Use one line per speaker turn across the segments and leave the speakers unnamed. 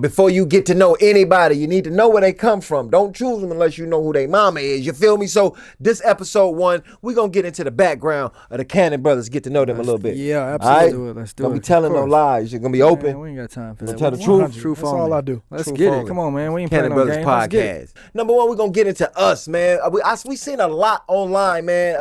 before you get to know anybody, you need to know where they come from. Don't choose them unless you know who their mama is. You feel me? So this episode 1, we're going to get into the background of the Cannon brothers, get to know them a little bit.
Yeah, absolutely.
Right?
Let's do it.
Don't be telling no lies. You're going to be open.
Man, we ain't got time for that.
Tell the truth.
Truth
That's all I do.
Let's
Truth
get
only.
it. Come on, man. We ain't
Cannon
playing no
Brothers
game. Let's get it.
podcast. Number 1, we're gonna get into us, man. We seen a lot online, man.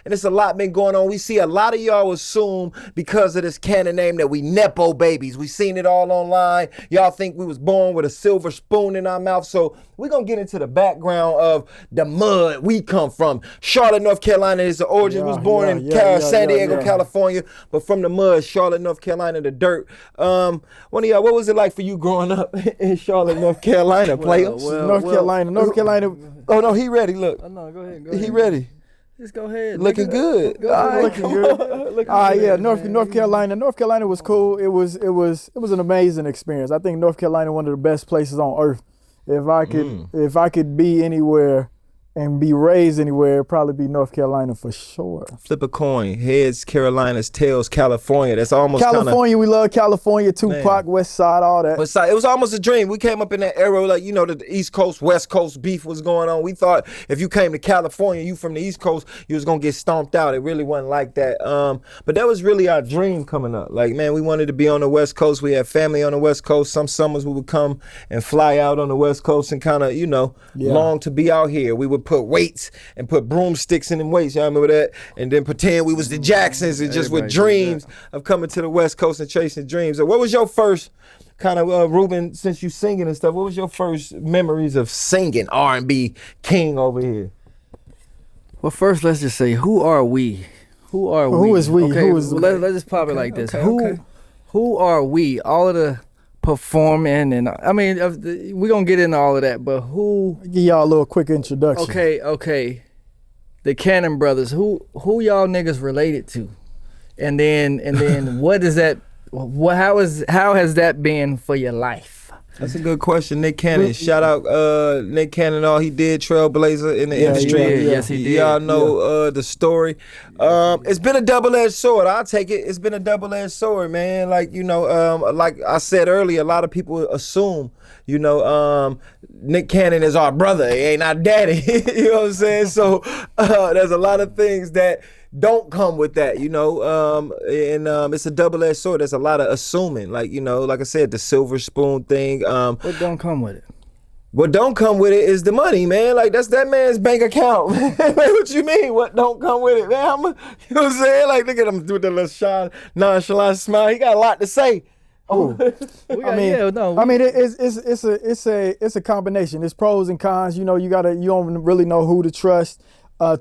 And it's a lot been going on. We see a lot of y'all assume because of this Cannon name that we Nepo babies. We seen it all online. Y'all think we was born with a silver spoon in our mouth. So we're gonna get into the background of the mud we come from. Charlotte, North Carolina is the origin. Was born in San Diego, California, but from the mud, Charlotte, North Carolina, the dirt. One of y'all, what was it like for you growing up in Charlotte, North Carolina, players?
North Carolina.
Oh no, he ready. Look,
No, go ahead.
he ready.
Just go ahead.
Looking good.
Go ahead.
Looking good. North Carolina. North Carolina was cool. It was an amazing experience. I think North Carolina one of the best places on earth. If I could be anywhere and be raised anywhere, it'd probably be North Carolina for sure.
Flip a coin. Heads, Carolinas. Tails, California. That's almost
California. We love California. Tupac,
Man.
West Side, all that.
It was almost a dream. We came up in that era, like, you know, the East Coast, West Coast beef was going on. We thought if you came to California, you from the East Coast, you was going to get stomped out. It really wasn't like that. But that was really our dream coming up. Like, man, we wanted to be on the West Coast. We had family on the West Coast. Some summers we would come and fly out on the West Coast and kind of, you know, long to be out here. We would put weights and put broomsticks in them weights. Y'all remember that? And then pretend we was the Jacksons and just with dreams of coming to the West Coast and chasing dreams. So what was your first kind of, Ruben, since you singing and stuff, what was your first memories of singing R&B king over here?
Well, first, let's just say, who are we? Who are we?
Who is we?
Okay,
Who is we?
let's just pop it like this. Who are we? All of the performing, and I mean, we're going to get into all of that, but who?
Give y'all a little quick introduction.
Okay. The Cannon brothers, who y'all niggas related to? And then what is that? How has that been for your life?
That's a good question. Nick Cannon. Shout out Nick Cannon, all he did, trailblazer in the industry.
Yes, he did.
Y'all know the story. It's been a double-edged sword. I'll take it. It's been a double-edged sword, man. Like, you know, like I said earlier, a lot of people assume, you know, Nick Cannon is our brother. He ain't our daddy. You know what I'm saying? So there's a lot of things that don't come with that, you know, and it's a double-edged sword. There's a lot of assuming, like, you know, like I said, the silver spoon thing.
What don't come with it?
What don't come with it is the money, man. Like, that's that man's bank account. What you mean? What don't come with it, man? You know what I'm saying? Like, look at him do the little nonchalant smile. He got a lot to say.
It's a combination. It's pros and cons. You know, you don't really know who to trust.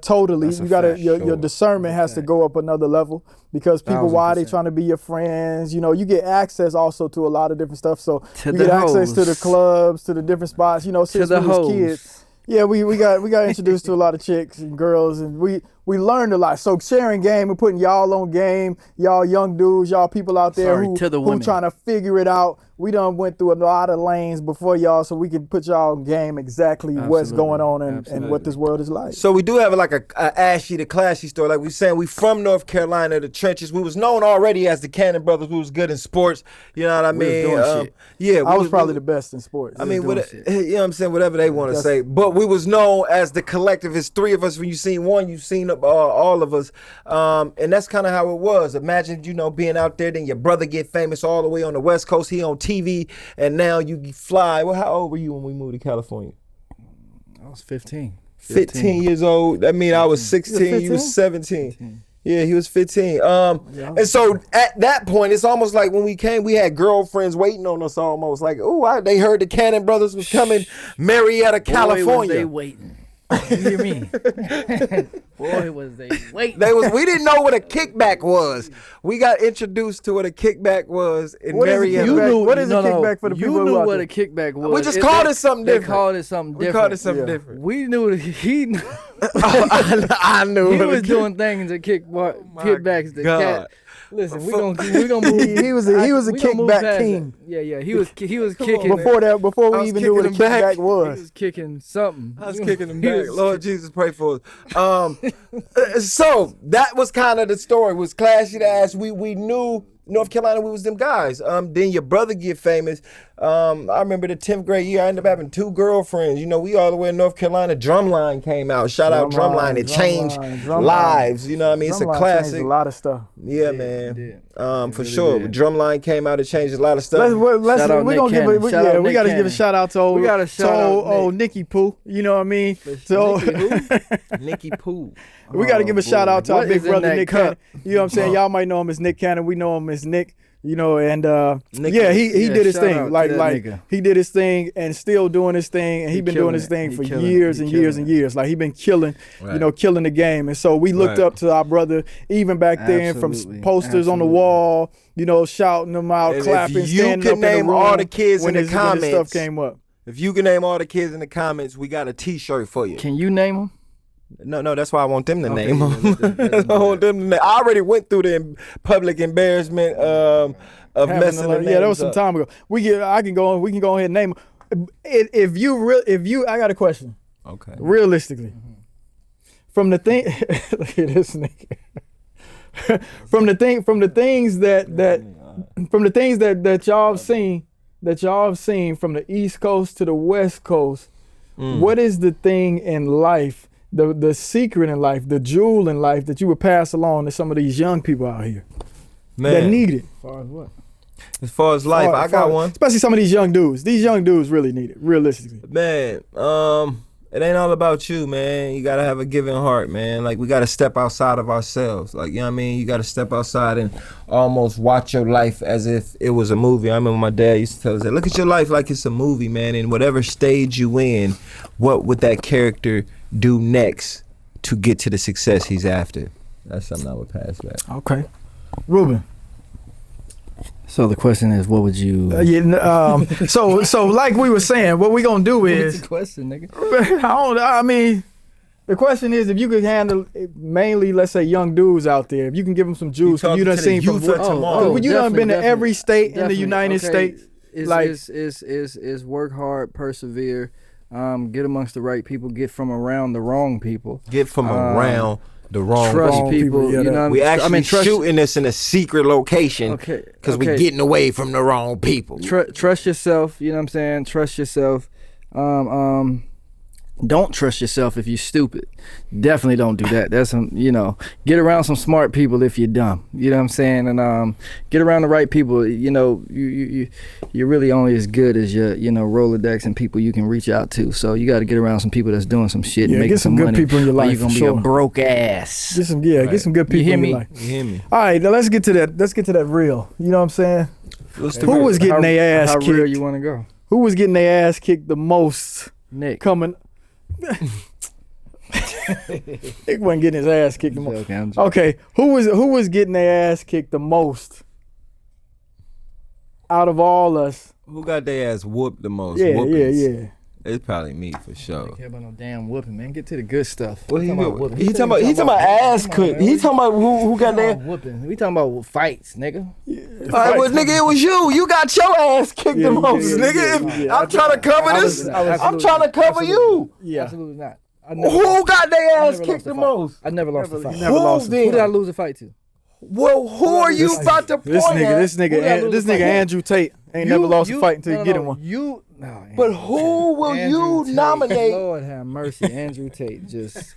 Totally.
That's a
You gotta
fact,
your
sure.
discernment has to go up another level because people, why they
1000%.
trying to be your friends? You know, you get access also to a lot of different stuff. So
To
you
the
get access to the
hoes.
clubs, to the different spots. You know, since
the
we was
hoes.
kids. Yeah, we got introduced to a lot of chicks and girls, and we learned a lot. So sharing game and putting y'all on game, y'all young dudes, y'all people out there who trying to figure it out. We done went through a lot of lanes before y'all, so we can put y'all on game exactly what's going on and what this world is like.
So we do have like a ashy to classy story. Like we saying, we from North Carolina, the trenches. We was known already as the Cannon brothers. We was good in sports. You know what I mean?
doing shit.
Yeah,
I was probably the best in sports.
I mean, you know what I'm saying? Whatever they want to say. But we was known as the collective. It's three of us. When you seen one, you seen all of us. And that's kind of how it was. Imagine, you know, being out there, then your brother get famous all the way on the West Coast. He on TV, and now you fly. Well, how old were you when we moved to California?
I was 15.
15 years old. That mean I was 16. You was 17. 15. Yeah, he was 15. And so at that point, it's almost like when we came, we had girlfriends waiting on us almost. Like, they heard the Cannon brothers was coming, Marietta, California.
Boy, was they waiting. You hear me? Boy, was they waiting.
We didn't know what a kickback was. We got introduced to what a kickback was in Marietta.
What is a kickback for the people who
knew what a kickback was.
We just called it something different.
They called it something different.
We called it something different.
We knew he knew.
I knew.
He was doing things to kickbacks. The cat. Listen, we gonna move.
He was a kickback king.
Yeah. He was kicking.
Before we even knew what a kickback was.
He was kicking something.
I was kicking him back. Lord Jesus, pray for us. So that was kind of the story. Was classy to ass. We knew North Carolina, we was them guys. Then your brother get famous. I remember the 10th grade year, I ended up having 2 girlfriends. You know, we all the way in North Carolina. Drumline came out. Shout out Drumline. It changed lives. You know what I mean? It's a classic.
Changed a lot of stuff.
Yeah, man. For sure. Drumline came out. It changed a lot of stuff.
We gotta give a shout out to old Nicky Pooh. You know what I mean? So
Nicky Pooh.
We gotta give a shout out to our big brother Nick Cannon. You know what I'm saying? Y'all might know him as Nick Cannon. We know him as Nick. You know, and he did his thing. Like he did his thing and still doing his thing, and he been doing his thing for years and years and years. Like he been killing, killing the game. And so we looked up to our brother even back then, from posters on the wall, you know, shouting them out, and clapping, standing up in the room.
All the kids in the comments,
when stuff came up.
If you can name all the kids in the comments, we got a T-shirt for you.
Can you name them?
No, that's why I want them to name them. That's why I want them to name. I already went through the public embarrassment of messing up.
Yeah, that was some time ago. We can go ahead and name them. I got a question.
Okay.
Realistically, from the thing, look at this nigga. from the things that y'all have seen from the East Coast to the West Coast, what is the thing in life? The secret in life, the jewel in life that you would pass along to some of these young people out here that need it?
As far as what?
As far as life, I got one.
Especially some of these young dudes. These young dudes really need it, realistically.
Man, it ain't all about you, man. You gotta have a giving heart, man. Like, we gotta step outside of ourselves. Like, you know what I mean? You gotta step outside and almost watch your life as if it was a movie. I remember my dad used to tell us that. Look at your life like it's a movie, man. And whatever stage you in, what would that character do next to get to the success he's after? That's something I would pass back.
Okay. Ruben.
So the question is, what would you?
So like we were saying, what we gonna do is.
What's the question, nigga?
I mean, the question is, if you could handle mainly, let's say, young dudes out there, if you can give them some juice, you done seen from you done been to every state in the United States.
Is work hard, persevere, get amongst the right people, get from around the wrong people,
get from around the wrong
people. You know,
we actually shooting this in a secret location because we getting away from the wrong people.
Trust yourself. You know what I'm saying? Trust yourself. Don't trust yourself if you're stupid. Definitely don't do that. That's get around some smart people if you're dumb. You know what I'm saying? And get around the right people. You know, you're really only as good as your Rolodex and people you can reach out to. So you got to get around some people that's doing some shit and making some money.
Get some good people in your life.
You're gonna be a broke ass.
Get some good people in your life.
You hear me?
All right, now let's get to that real. You know what I'm saying? Who was getting their ass kicked?
How real you want to go?
Who was getting their ass kicked the most?
Nick.
Coming. Nick wasn't getting his ass kicked the most. Okay, who was getting their ass kicked the most out of all us?
Who got their ass whooped the most?
Yeah.
It's probably me for sure.
I don't care about no damn whooping, man. Get to the good stuff.
What he talking about ass cook. He talking about who got their
whooping. We talking about fights, nigga.
All right, well, nigga, it was you. You got your ass kicked the most, nigga. I'm trying to cover this. I'm trying to cover you.
Yeah, absolutely not.
Who got their ass kicked the most?
I never lost a fight.
Who
did I lose a fight to?
Well, who are you about to point at?
This nigga Andrew Tate ain't never lost a fight until you get him one.
But who will you nominate?
Lord have mercy, Andrew Tate. Just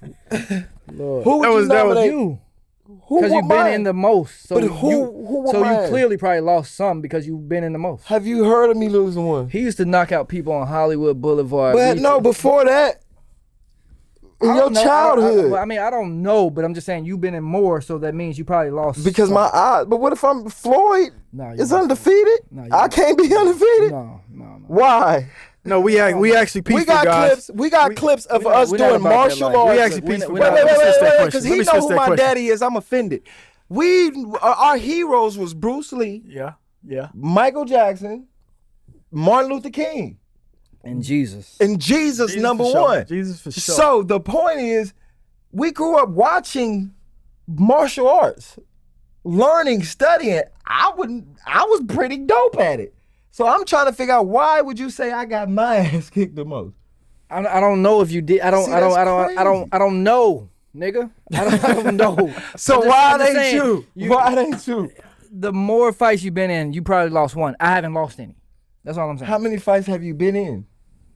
Lord.
Who would you nominate?
You. Because you've been in the most. So
but who
you clearly probably lost some because you've been in the most.
Have you heard of me losing one?
He used to knock out people on Hollywood Boulevard.
But no, before that. In your childhood.
I don't know, but I'm just saying you've been in more, so that means you probably lost.
Because my eyes. But what if I'm Floyd? Is undefeated? I can't be undefeated.
No.
Why?
No, we actually peaceful guys.
We got clips of us doing martial arts.
We actually peaceful.
Wait, because he know who my daddy is. I'm offended. Our heroes was Bruce Lee.
Yeah.
Michael Jackson, Martin Luther King.
And Jesus.
Number one.
Jesus for sure.
So the point is, we grew up watching martial arts, learning, studying. I was pretty dope at it. So I'm trying to figure out, why would you say I got my ass kicked the most?
I don't know if you did. I don't know, nigga. I don't know.
So why it ain't you? Why it ain't you?
The more fights you've been in, you probably lost one. I haven't lost any. That's all I'm saying.
How many fights have you been in?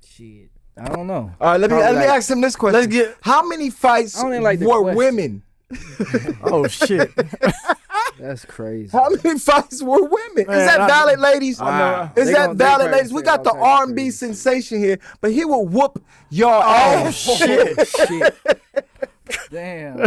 Shit, I don't know.
All right, let me ask him this question.
Let's get.
How many fights
I don't even like the
were
question.
women?
Oh shit.
That's crazy.
How many fights were women?
Man,
Is that valid, ladies? Is
They
that
gonna-
valid,
they
ladies? We got the
probably say
R&B sensation here, but he will whoop y'all ass.
Shit.
Shit. Damn.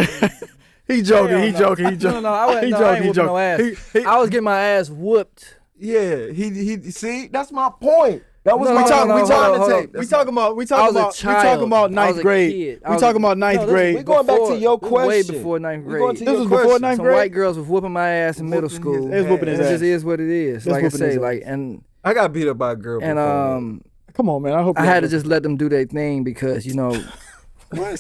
He joking. He
Hell no.
joking. He joking.
No, I wasn't.
He
No, I
joking,
ain't
he
whooping no ass.
joking.
I was getting my ass whooped.
Yeah, he see, that's my point. That was
No,
my
no,
talk.
no,
We
hold
talking
on, hold
to
on.
tape.
We talking about. We
I
talking
was a
about. We
child.
talking about
I was
ninth
a
grade.
kid.
We talking about ninth
No, this
grade.
We going back to your
This was way
question.
before ninth
We
grade.
going to
This
your
was before
question.
ninth
Some
grade?
white girls was whooping my ass in middle
Whooping
school.
his
It's whooping his
It
ass.
just is what it is.
It's
Like I
whooping
say,
his
like and
I got beat up by a girl before.
Come on, man. I hope
I
y'all-
had to just let them do their thing because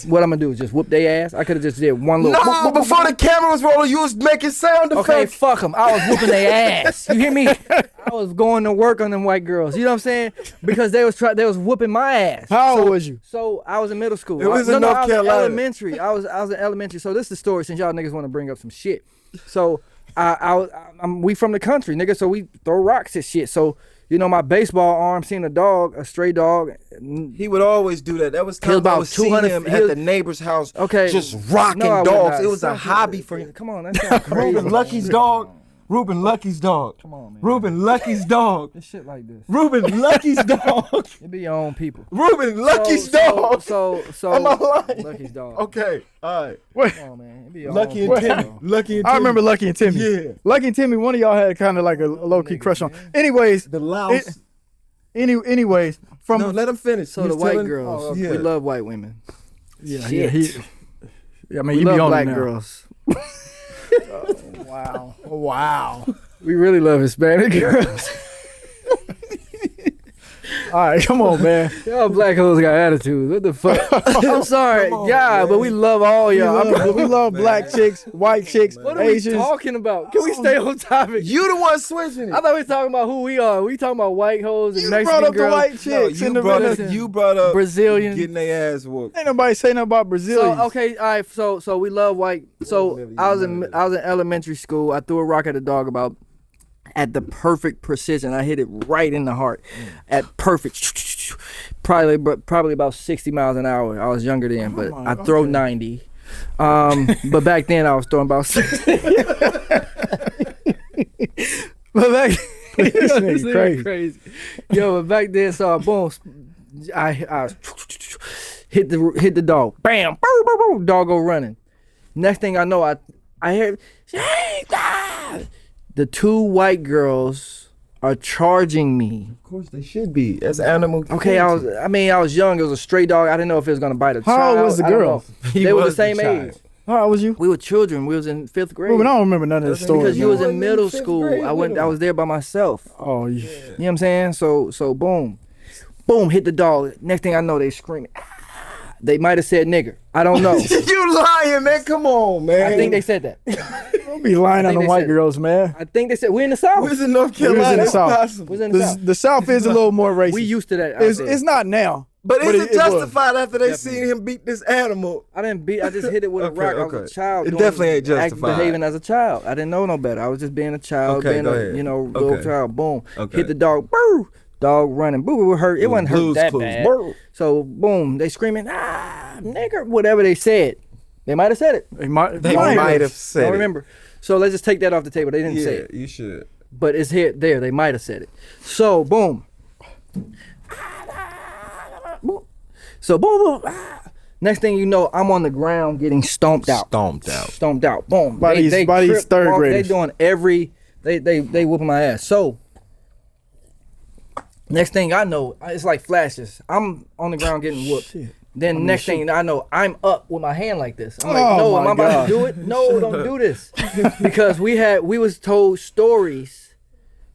what I'm gonna do is just whoop their ass. I could have just did one little.
No,
whoop, whoop, whoop,
before the camera was rolling, you was making sound
Okay,
effects.
fuck them. I was whooping their ass. You hear me? I was going to work on them white girls. You know what I'm saying? Because they was whooping my ass.
How old was you?
So I was in middle school.
It was
I
in North
was in
Carolina.
elementary. I was in elementary. So this is the story since y'all niggas want to bring up some shit. So we from the country, nigga. So we throw rocks at shit. So my baseball arm seen a stray dog.
He would always do that. That was
He was
time I
about
was seeing
200
him
he
at
was-
the neighbor's house.
Okay.
Just rocking
No, I would
dogs.
not.
It was a
Stop
hobby for him.
Come on, that sounds crazy.
Ruben Lucky's dog. Ruben Lucky's dog.
Come on, man.
Ruben Lucky's dog.
This shit like this.
Ruben Lucky's dog.
It be your own people.
Ruben Lucky's dog.
So
Am I lying?
Lucky's dog.
Okay, all right.
Come on, man. It be your
Lucky
own
and
people.
Timmy. Lucky and
I
Timmy.
remember Lucky and Timmy.
Yeah.
Lucky and Timmy. One of y'all had kind of like a low key crush on. Anyways,
The louse.
anyways, from
No, let him finish.
So the
He's
white
telling-
girls,
Oh, yeah.
we love white women.
yeah,
Shit.
I mean,
We
you be
love
on
black
it now.
girls.
Wow.
We really love Hispanic girls.
All right, come on, man.
Y'all black hoes got attitude. What the fuck? I'm sorry, but we love all y'all.
We love black chicks, white chicks,
What are we
Asians.
talking about? Can we stay on topic?
You the one switching
I
it.
thought we were talking about who we are. We talking about white hoes and
You
Mexican
brought up
girls.
the white
No,
chicks in the middle.
you brought up
Brazilian.
getting their ass whooped.
Ain't nobody say nothing about Brazilians.
So okay, all right. So we love white. So I was in elementary school. I threw a rock at a dog at the perfect precision. I hit it right in the heart, at perfect. Probably about 60 miles an hour. I was younger then, but I throw 90. But back then I was throwing about 60. But back
This nigga
this nigga crazy. Yo, but back then, so boom, I hit the dog. Bam, dog go running. Next thing I know, I hear the two white girls are charging me.
Of course they should be. That's animal.
Okay, I was young. It was a stray dog. I didn't know if it was gonna bite a
How
child.
old was the
I don't
girl?
know. They were the same
child.
age.
How old was you?
We were children. We was in 5th grade.
Ruben, I don't remember none of this story.
Because you was
man.
in middle
Fifth
school.
grade
I
with
was there by myself.
Oh, yeah.
You know what I'm saying? So boom, hit the dog. Next thing I know, they screaming. They might have said nigger. I don't know.
You lying, man. Come on, man.
I think they said that.
Don't be lying
I
on
think
the
they
white
said-
girls, man.
I think they said we're in the South.
We was in North
We was in
Carolina.
the
It's
South.
possible.
We're in the South.
The South is a little more racist.
We used to that. out
It's,
there.
it's not now.
But is
it
it
was.
justified after they
Definitely.
seen him beat this animal?
I didn't beat. I just hit it with a
Okay,
rock. I was
okay.
a child.
It
doing-
definitely ain't justified.
Behaving as a child. I didn't know no better. I was just being a child.
Okay,
being
go
a
ahead.
little
Okay.
child. Boom.
Okay.
Hit the dog. Boo. Dog running. Boo. It hurt. It wasn't hurt
Blues
that
Clues.
bad.
Boo.
So boom. They screaming nigger. Whatever they said. They might have said it.
They might
might have
I
said
don't
it.
remember. So let's just take that off the table. They didn't say
Yeah,
it.
you should.
But it's here, there. They might have said it. So boom. So boom, boom. Next thing you know, I'm on the ground getting stomped out. Stomped out. Boom.
By these
trip
third
walk,
graders.
They doing they whooping my ass. So next thing I know, it's like flashes. I'm on the ground getting whooped.
Shit.
Then next thing I know, I'm up with my hand like this. I'm
Oh
like, no, am
my
I about
God.
to do it? No, don't do this. Because we was told stories.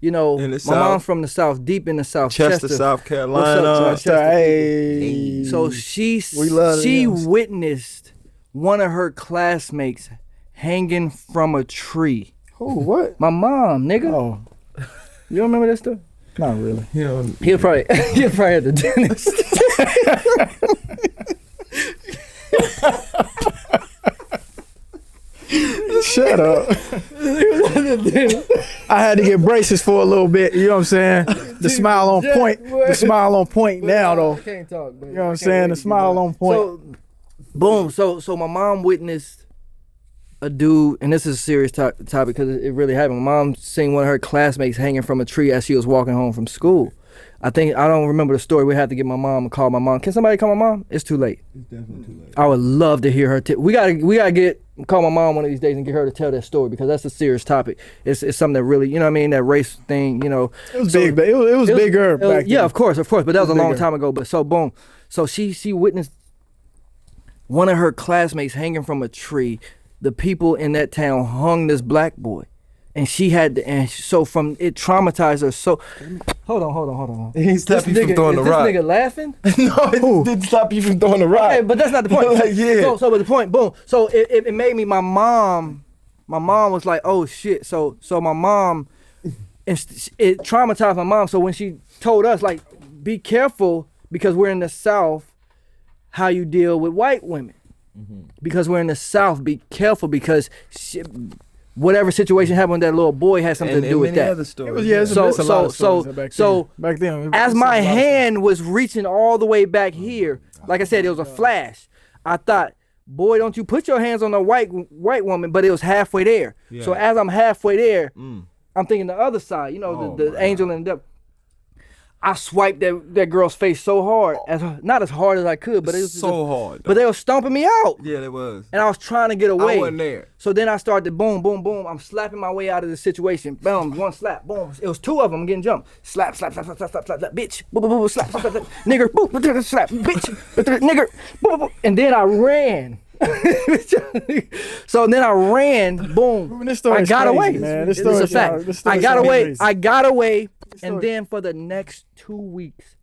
You know,
In the
my
South?
mom's from the South, deep in the South.
Chester, South
What's up,
Carolina.
Chester?
Hey.
So she
We love
she
them.
witnessed one of her classmates hanging from a tree.
Oh, what?
My mom, nigga.
Oh,
You don't remember that stuff?
not really.
You know,
He was probably at the dentist.
Shut up. I had to get braces for a little bit. You know what I'm saying? The smile on point. The smile on point now, though.
I can't talk, baby.
You know what I'm saying? The smile on point.
So, boom. So my mom witnessed a dude, and this is a serious topic because it really happened. My mom seen one of her classmates hanging from a tree as she was walking home from school. I don't remember the story. We had to get my mom and call my mom. Can somebody call my mom? It's too late.
It's definitely too late.
I would love to hear her. We gotta call my mom one of these days and get her to tell that story because that's a serious topic. It's something that really, you know what I mean, that race thing, you know.
It was big, but it was bigger back then.
Yeah, of course, but that was a long time ago. But so boom, so she witnessed one of her classmates hanging from a tree. The people in that town hung this black boy. And she had to, and so from it traumatized her. So hold on.
He stopped you from throwing the rock.
This nigga laughing?
No, it didn't stop you from throwing the rock.
Okay, but that's not the point.
Like, yeah.
So but the point, boom. So it made me. My mom was like, oh shit. So my mom, it traumatized my mom. So when she told us, like, be careful because we're in the South, how you deal with white women. Mm-hmm. Because we're in the South, be careful because whatever situation happened with that little boy had something to do with that.
Other stories.
So
back then,
as my hand was reaching all the way back here, like I said, it was a flash. I thought, boy, don't you put your hands on a white woman, but it was halfway there. Yeah. So as I'm halfway there, I'm thinking the other side, you know, the angel and the devil. I swiped that girl's face so hard, not as hard as I could, but it was
so hard.
But they were stomping me out.
Yeah, it was.
And I was trying to get away.
I wasn't there.
So then I started boom, boom, boom. I'm slapping my way out of the situation. Boom, one slap, boom. It was two of them getting jumped. Slap, slap, slap, slap, slap, slap, slap, bitch. Boom, boom, boom, slap, slap, slap, nigger, boom, slap, bitch, nigger, boom, boom. And then I ran. So then I ran, boom. I got away. Man. This is a fact. I got away. And then for the next 2 weeks,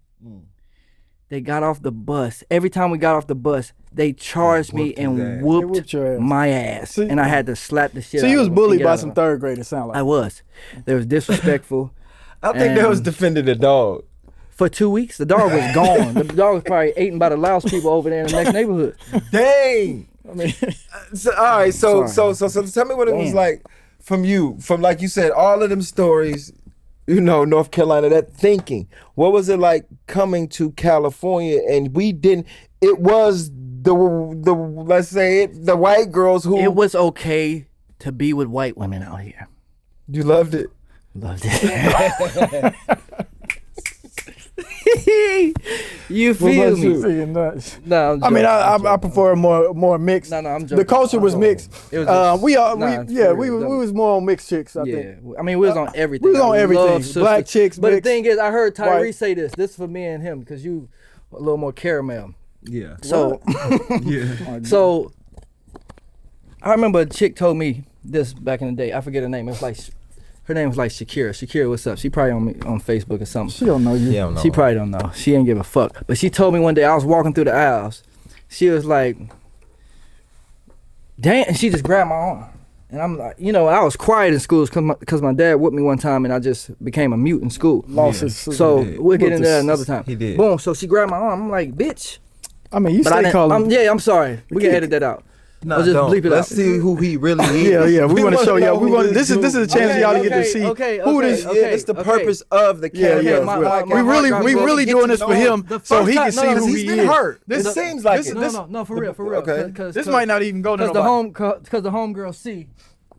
they got off the bus. Every time we got off the bus, they charged me and whooped my ass. See, and I had to slap the shit out of them.
So you was bullied by some third graders, sound like.
I was. They was disrespectful.
I think they was defending the dog.
For 2 weeks, the dog was gone. The dog was probably eaten by the Laos people over there in the next neighborhood.
Dang. I mean, all right. So tell me what it was like from like you said, all of them stories. You know, North Carolina, that thinking. What was it like coming to California? And it was let's say the white girls who.
It was okay to be with white women out here.
You loved it?
Loved it. You feel me?
No, I mean, I prefer more mixed.
No, I'm joking.
The culture was mixed. It was we was more on mixed chicks. I think.
I mean, we was on everything.
We was on everything. Black chicks.
But the thing is, I heard Tyree say this. This is for me and him because you a little more caramel.
Yeah.
So
yeah.
So I remember a chick told me this back in the day. I forget her name. It was like. Her name was like Shakira. Shakira, what's up? She probably on Facebook or something.
She don't know you.
Yeah,
she probably don't know. She ain't give a fuck. But she told me one day I was walking through the aisles. She was like, damn, and she just grabbed my arm. And I'm like, you know, I was quiet in school because my dad whipped me one time and I just became a mute in school. So we'll get into that another time.
He did.
Boom, so she grabbed my arm. I'm like, bitch.
I mean, you stay calling.
Yeah, I'm sorry. We can edit that out.
No, just bleep it. Let's see who he really is.
Yeah. We want to show y'all. This is a chance for y'all to get to see who this.
It's the purpose of the cameo.
We really doing this for him so he can see who he is.
Hurt. This seems like it.
No, for real.
Okay.
This might not even go to nobody.
Because the homegirl C.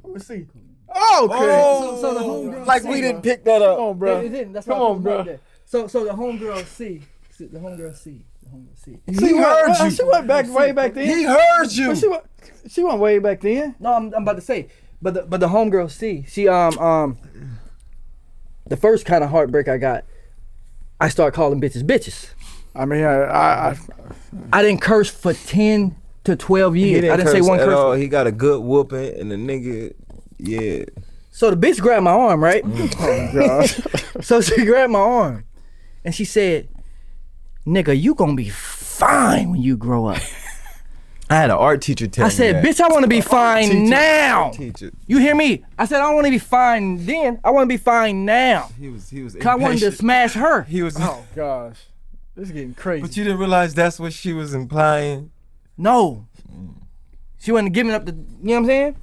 Let's see. Okay.
So the homegirl
like
C,
we didn't pick that up.
Come on, bro.
It didn't. That's
Come on, bro.
So the homegirl C. The homegirl C.
He heard you. She went way back then.
He heard you.
She went way back then.
No, I'm about to say, but the homegirl C. She the first kind of heartbreak I got, I started calling bitches.
I mean, I
didn't curse for 10 to 12 years. I didn't say one curse.
All. He got a good whooping, and the nigga, yeah.
So the bitch grabbed my arm, right?
Oh gosh.
So she grabbed my arm, and she said, nigga, you gonna be fine when you grow up.
I had an art teacher tell me
I said,
that.
bitch, I want to be fine now.
Teacher.
You hear me? I said, I don't want to be fine then. I want to be fine now.
He was
Cause I wanted to smash her.
He was.
Oh gosh, this is getting crazy.
But you didn't realize that's what she was implying.
No, she wasn't giving up the. You know what I'm saying?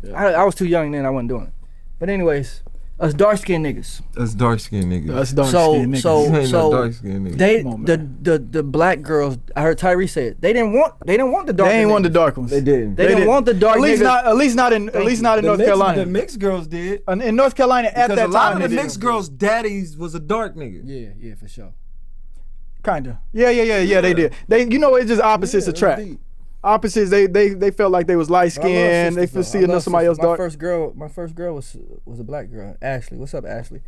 Yeah. I was too young then. I wasn't doing it. But anyways, Us dark skinned niggas.
Us dark skinned niggas.
Us dark skinned niggas.
So
dark-skinned niggas.
they
Come on,
the black girls. I heard Tyrese say it. They didn't want the dark.
They ain't want the dark ones.
They didn't.
They didn't want the dark.
At least
niggas.
not in North Carolina.
The mixed girls did.
In North Carolina at
Because
that
a lot
time,
of the
they
mixed
did.
girls' daddies was a dark nigga.
Yeah, for sure.
Kinda. Yeah. They did. They, it's just opposites attract. Opposites. They felt like they was light skinned. They feel seeing somebody else dark.
My first girl was a black girl. Ashley. What's up, Ashley?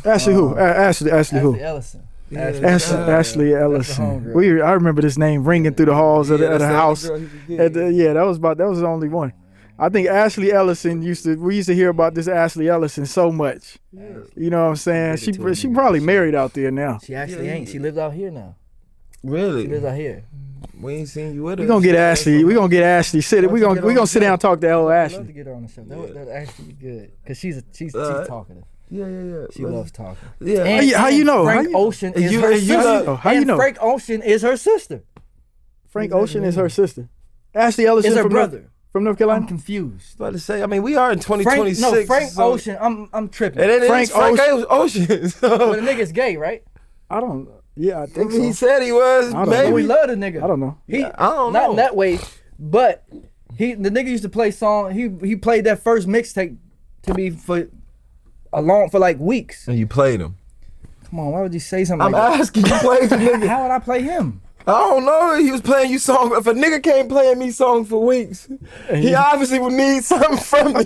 Ashley who? Ashley who?
Ellison.
Ashley Ellison. I remember this name ringing through the halls of the house. That was the only one. I think Ashley Ellison we used to hear about this Ashley Ellison so much. Yeah. You know what I'm saying? She probably married out there now.
She actually ain't. She lives out here now.
Really?
She lives out here.
We ain't seen you with her.
We gonna get Ashley. We gonna get Ashley. We gonna sit down and talk to old
I'd love to
Ashley.
get her on the show. That would actually be good because she's talkative.
Yeah.
She loves talking.
Yeah.
And
How you know?
Frank Ocean is her sister.
How you know?
Frank Ocean is her sister.
Frank Ocean is her sister. Ashley Ellison
Is her
from
brother.
From North
I'm
Carolina.
confused.
About to say, I mean, we are in 2026.
Frank
so-
Ocean. I'm tripping.
And it is
Frank
Frank Ocean. So.
But the nigga's gay, right?
I don't. Yeah, I think so.
He said he was.
I don't
Maybe.
know.
We love the nigga.
I don't know.
I don't
Not
know.
in that way, but the nigga used to play song. He played that first mixtape to me for like weeks.
And you played him.
Come on, why would you say something
I'm
like
asking you played the
that?
nigga.
How would I play him?
I don't know. He was playing you songs. If a nigga can't play me songs for weeks, he obviously would need something from me.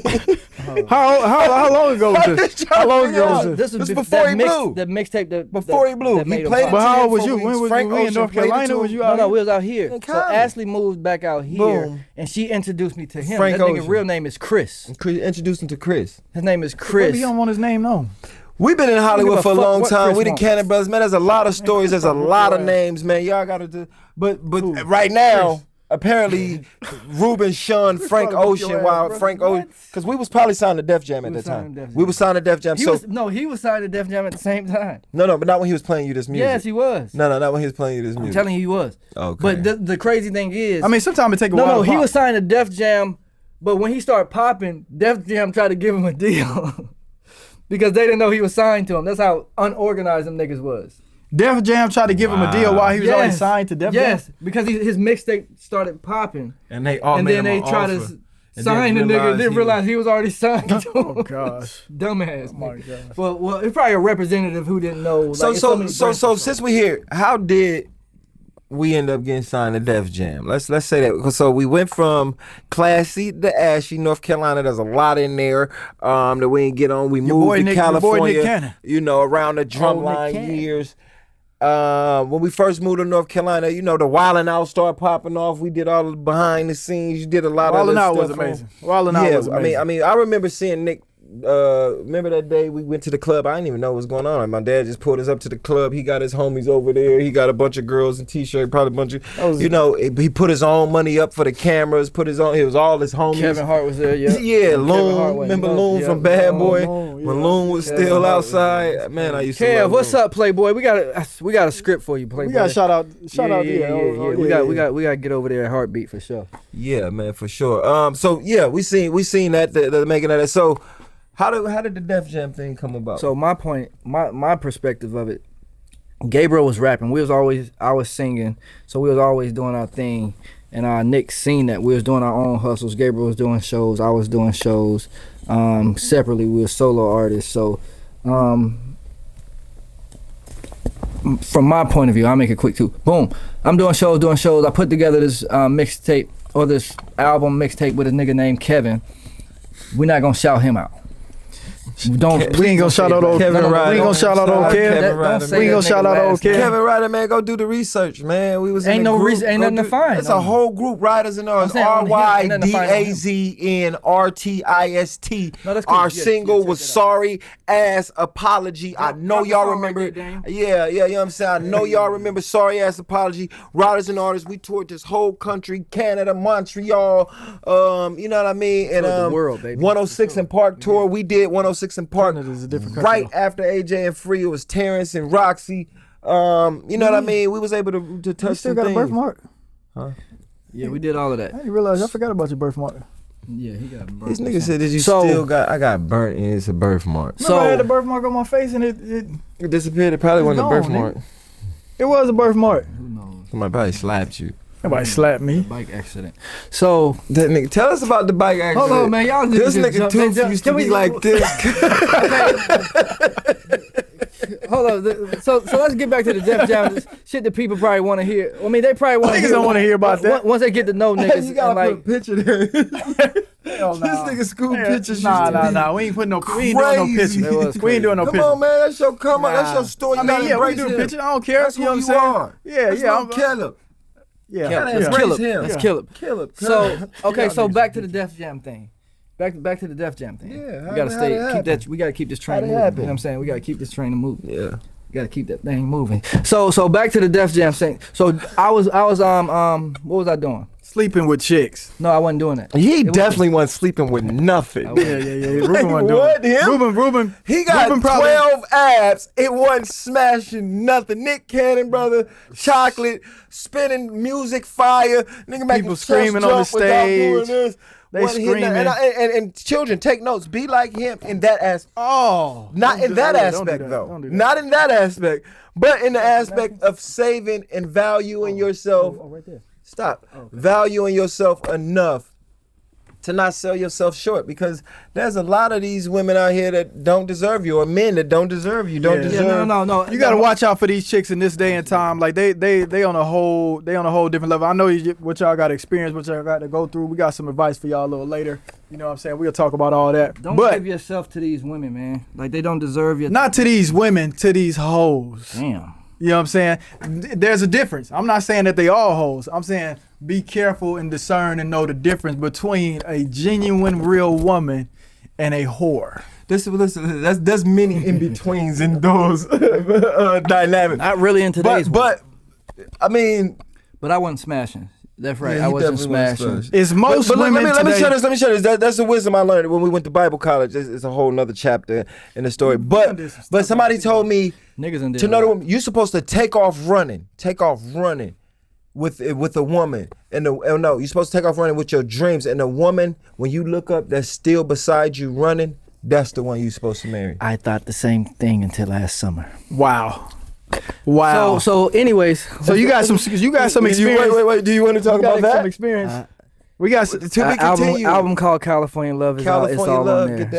How long ago was this? How long ago was this?
This was
before he blew.
The mixtape that
Before he blew,
that
he
made him
played it.
pop.
But how old was
for
you?
weeks.
When was
Frank
we in
Ocean
North
played it
Carolina?
to
Was
him.
you
No,
out
no,
here?
we was out here.
In
So
Cali.
Ashley moved back out here,
Boom.
and she introduced me to him.
Frank
that nigga
Ocean.
real name is Chris.
Introduced him to Chris.
His name is
Maybe
Chris.
you don't want his name known.
We've been in Hollywood for a
fuck
long
what
time.
Chris
We the
wants.
Cannon Brothers, man. There's a lot of stories. There's a lot of names, man. Y'all gotta do. But right now, apparently, Ruben shunned Frank
trying to beat your
Ocean
ass,
while
bro.
Frank Ocean, because we was probably signed to Def Jam at
We was
that
signed to
time.
Def
We
Jam.
was signed to Def Jam.
He was signed to Def Jam at the same time.
No, but not when he was playing you this music.
Yes, he was.
No, not when he was playing you this
I'm
music.
telling you, he was.
Okay.
But the crazy thing is,
I mean, sometimes it take a while.
no,
to
he
pop.
was signed to Def Jam, but when he started popping, Def Jam tried to give him a deal because they didn't know he was signed to him. That's how unorganized them niggas was.
Def Jam tried to give him a deal while he was already signed to Def Jam.
Yes, because his mixtape started popping,
and they all
and
made
then
him
they
an
tried
offer.
to
And
sign the
then
nigga.
realized
Didn't
he
realize he was already signed to him.
Oh gosh.
Dumbass.
Oh my
nigga.
gosh.
Well, it's probably a representative who didn't know. Like, it's many branches.
So since we're here, how did we end up getting signed to Def Jam? Let's say that. So we went from Classy to Ashy, North Carolina. There's a lot in there that we didn't get on. We moved to
Your boy
California.
Nick Cannon.
You know, around the
Nick
drumline
Cannon.
years. When we first moved to North Carolina, you know, the Wildin' Out started popping off. We did all the behind the scenes. You did a lot of
Wildin'
the
Out
stuff
was
on-
amazing. Wildin' Out was amazing.
I remember seeing Nick. Remember that day we went to the club? I didn't even know what was going on. My dad just pulled us up to the club. He got his homies over there. He got a bunch of girls in t-shirt, probably a bunch of, you know. He put his own money up for the cameras. Put his own. It was all his homies.
Kevin Hart was there. Yeah.
Yeah,
Kevin Hart
Loon.
was-
Remember
you know,
Loon
yeah,
from Bad Boy?
Loon,
When
yeah.
Loon was
Kevin
still
Hart was
outside. Man, I used to
Kev,
love
what's
Loon.
up, Playboy? We got a script for you, Playboy.
We got shout out.
Yeah. We got to get over there at Heartbeat for sure.
Yeah, man, for sure. So yeah, we seen that the making of that. So how did the Def Jam thing come about?
So my point, my perspective of it, Gabriel was rapping. I was singing, so we was always doing our thing. And Nick seen that we was doing our own hustles. Gabriel was doing shows. I was doing shows. Separately, we were solo artists. So, from my point of view, I'll make it quick too. Boom, I'm doing shows. I put together this mixtape or this album mixtape with a nigga named Kevin. We're not gonna shout him out.
We ain't gonna shout out old
Kevin Ryder.
We ain't gonna shout out old
Kevin
Kev.
Ryder.
We ain't gonna shout out old Kev.
Kevin Ryder, man, go do the research, man. We was in
Ain't
the
no
group.
reason- ain't
Go
nothing to find,
It's
no.
a whole group, Riders and Ours.
saying on him, ain't nothing to find on him.
RYDAZNRTIST.
No, that's cool.
Our
Yeah,
single
check
was
that out.
Sorry Ass Apology. I know
drop the
y'all
song right
remember.
there, Dame.
Yeah, you know what I'm saying? I know y'all remember Sorry Ass Apology. Riders and Artists, we toured this whole country, Canada, Montreal, you know what I mean? And
Toured the world, baby.
106 and Park tour. We did 106 and Park.
Canada's a different country,
Right
though.
after AJ and Free, it was Terrence and Roxy. You know what I mean? We was able to touch
You still
some
got a
things.
birthmark.
Yeah, we did all of that.
I didn't realize I forgot about your birthmark.
Yeah, he got burnt.
This nigga said that you still got. I got burnt and it's a birthmark.
So I had a birthmark on my face and
it disappeared. It probably wasn't a birthmark.
It was a birthmark.
Who knows?
Somebody probably slapped you.
Nobody slapped me.
Bike accident. So
that nigga, tell us about the bike accident.
Hold on, man. Y'all
this nigga tooth used to be like this.
Hold on. So let's get back to the Def Jam shit that people probably want to hear. I mean, they probably want to hear.
Niggas don't want to hear about that.
Once they get to know niggas,
you gotta put a picture there. This nigga scoop pictures.
Nah. We ain't putting no. We ain't doing no pictures. We ain't doing no pictures.
Come on, man. That's your come on. That's your story.
I mean, yeah, we do pictures. I don't care.
That's
you know
who
what I'm
saying?
Yeah.
I'm Caleb.
Yeah,
let's kill him. Let's kill him.
Kill him.
So okay, so back to the Def Jam thing. Back to the Def Jam thing.
Yeah,
we gotta keep that. We gotta keep this train moving. You know what I'm saying? We gotta keep this train moving.
Yeah.
You gotta keep that thing moving. So back to the Def Jam thing. So I was what was I doing?
Sleeping with chicks.
No, I wasn't doing that.
He definitely wasn't sleeping with nothing.
Yeah. Ruben wasn't doing it. Ruben.
He got 12 abs. It wasn't smashing nothing. Nick Cannon, brother, chocolate, spinning music, fire. Nigga making
people screaming on the stage. They screaming.
And children, take notes. Be like him in that aspect.
Oh.
Not in that aspect, though. Not in that aspect. But in the aspect of saving and valuing yourself.
Oh, right there.
Stop. Okay. Valuing yourself enough to not sell yourself short, because there's a lot of these women out here that don't deserve you, or men that don't deserve you. Don't deserve.
Yeah, no.
You gotta watch out for these chicks in this day and time. Like they on a whole different level. I know what y'all got to experience, what y'all got to go through. We got some advice for y'all a little later. You know what I'm saying? We'll talk about all that.
Don't give yourself to these women, man. Like they don't deserve you.
Not to these women, to these hoes.
Damn.
You know what I'm saying? There's a difference. I'm not saying that they all hoes. I'm saying be careful and discern and know the difference between a genuine, real woman and a whore.
Listen, that's many in betweens in those dynamics.
Not really in today's world.
But I mean,
but I wasn't smashing. That's right.
Yeah,
I wasn't smashing.
It's most women
let me share this. That's the wisdom I learned when we went to Bible college. It's a whole nother chapter in the story. But somebody told me to know you're supposed to take off running with a woman. No, you're supposed to take off running with your dreams. And the woman, when you look up, that's still beside you running, that's the one you're supposed to marry.
I thought the same thing until last summer.
Wow.
So anyways,
so you got some experience.
Wait. Do you want to talk about that?
Some experience. We got to be
continued. Album called California Love is out. It's all on there.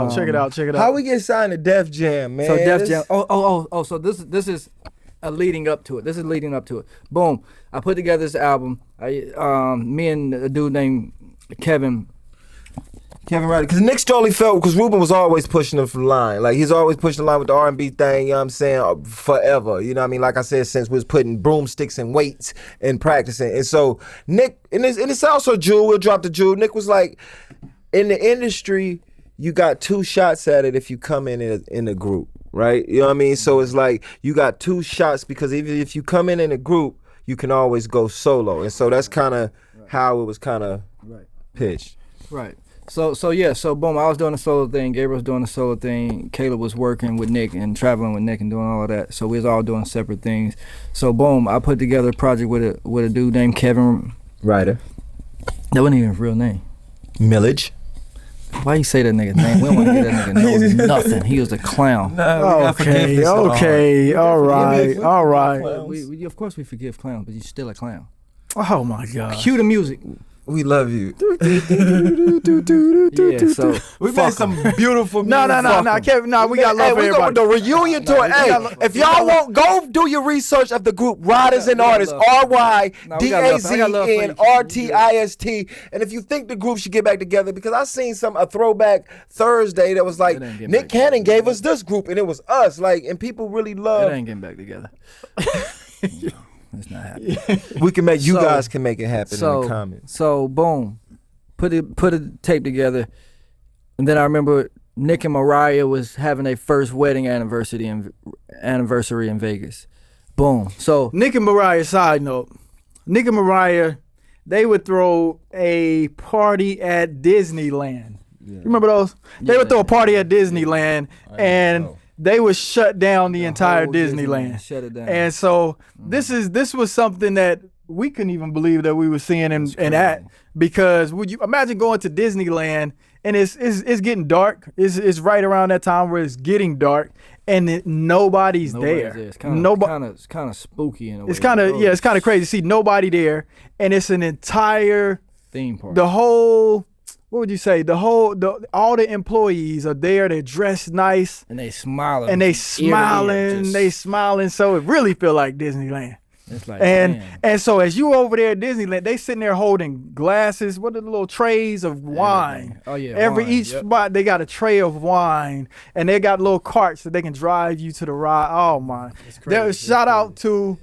Check it out.
How we get signed to Def Jam, man?
So Def Jam. Oh. So this is leading up to it. Boom. I put together this album. Me and a dude named Kevin Riley, because Nick Stoley felt, because Ruben was always pushing the line. Like, he's always pushing the line with the R&B thing, you know what I'm saying, forever. You know what I mean? Like I said, since we was putting broomsticks and weights and practicing. And so Nick, and it's also Jewel, we'll drop the Jewel. Nick was like, in the industry, you got two shots at it if you come in a group, right? You know what I mean? So it's like, you got two shots, because even if you come in a group, you can always go solo. And so that's kind of how it was kind of pitched. Right. So boom, I was doing a solo thing, Gabriel was doing a solo thing, Caleb was working with Nick and traveling with Nick and doing all of that. So we was all doing separate things. So boom, I put together a project with a dude named Kevin
Ryder.
That wasn't even his real name.
Millage.
Why you say that nigga's name? We don't want to hear that nigga know nothing. He was a clown.
Okay, all right.
We of course we forgive clowns, but you're still a clown.
Oh my God.
Cue the music.
We love you.
Yeah, so
we made some beautiful music.
No, Kevin, we got love for everybody.
The reunion tour. If y'all won't, go do your research of the group Riders and Artists, RYDAZN RTIST. And if you think the group should get back together, because I seen a throwback Thursday that was like, Nick Cannon gave us this group and it was us. Like, and people really love.
It ain't getting back together. It's not happening.
You guys can make it happen in the comments.
So boom, put a tape together, and then I remember Nick and Mariah was having their first wedding anniversary in Vegas. Boom. So
Nick and Mariah, side note, Nick and Mariah, they would throw a party at Disneyland. Yeah. You remember those? They would throw a party at Disneyland, and they would shut down the entire Disneyland.
Shut it down.
And so this was something that we couldn't even believe that we were seeing and that, because would you imagine going to Disneyland and it's getting dark. It's right around that time where it's getting dark and nobody's there.
It's kind of spooky in a way.
It's kind of crazy to see nobody there, and it's an entire
theme park.
The whole, what would you say? All the employees are there. They're dressed nice
and they smiling.
They smiling. So it really feel like Disneyland.
It's like,
and so as you over there at Disneyland, they sitting there holding glasses. What are the little trays of wine?
Oh yeah.
Each spot they got a tray of wine, and they got little carts that they can drive you to the ride. Oh my! Shout out to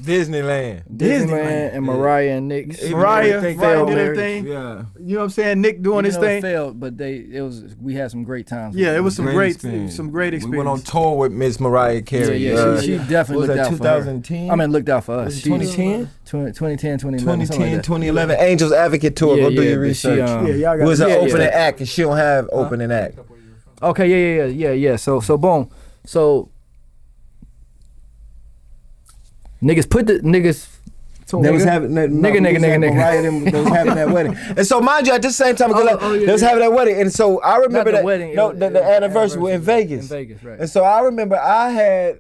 Disneyland
and Mariah and Nick.
Mariah did her thing.
Yeah.
You know what I'm saying? Nick doing his thing.
It failed, but we had some great times.
Yeah, it was some great experience.
We went on tour with Miss Mariah Carey.
Yeah, she definitely looked out
2010?
for her. I mean, looked out for us.
2010?
2010, 2011.
2011. Angels Advocate Tour. Go do your research.
Y'all got
was an opening act, and she don't have opening act.
Okay, yeah. So boom. So niggas put the niggas.
They was having
nigga.
They was having that wedding, and so mind you, at the same time, they was having that wedding, and so I remember that wedding. No, the anniversary in Vegas.
In Vegas, right?
And so I remember I had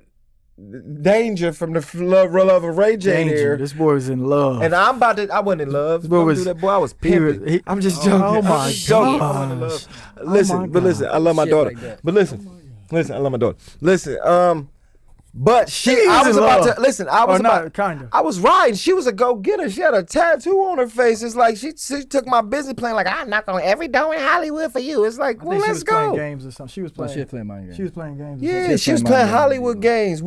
Danger from the love of Ray J there.
This boy was in love,
and I wasn't in love. I was pimping. I'm just joking.
Oh my
God! Listen, I love my daughter. But listen, I love my daughter. Listen, but I was riding. She was a go-getter. She had a tattoo on her face. It's like she took my business plan. Like, I knock on every door in Hollywood for you. It's like, well, let's go.
She was playing games or something. She was playing games. She was playing games.
Yeah, she was playing Hollywood games.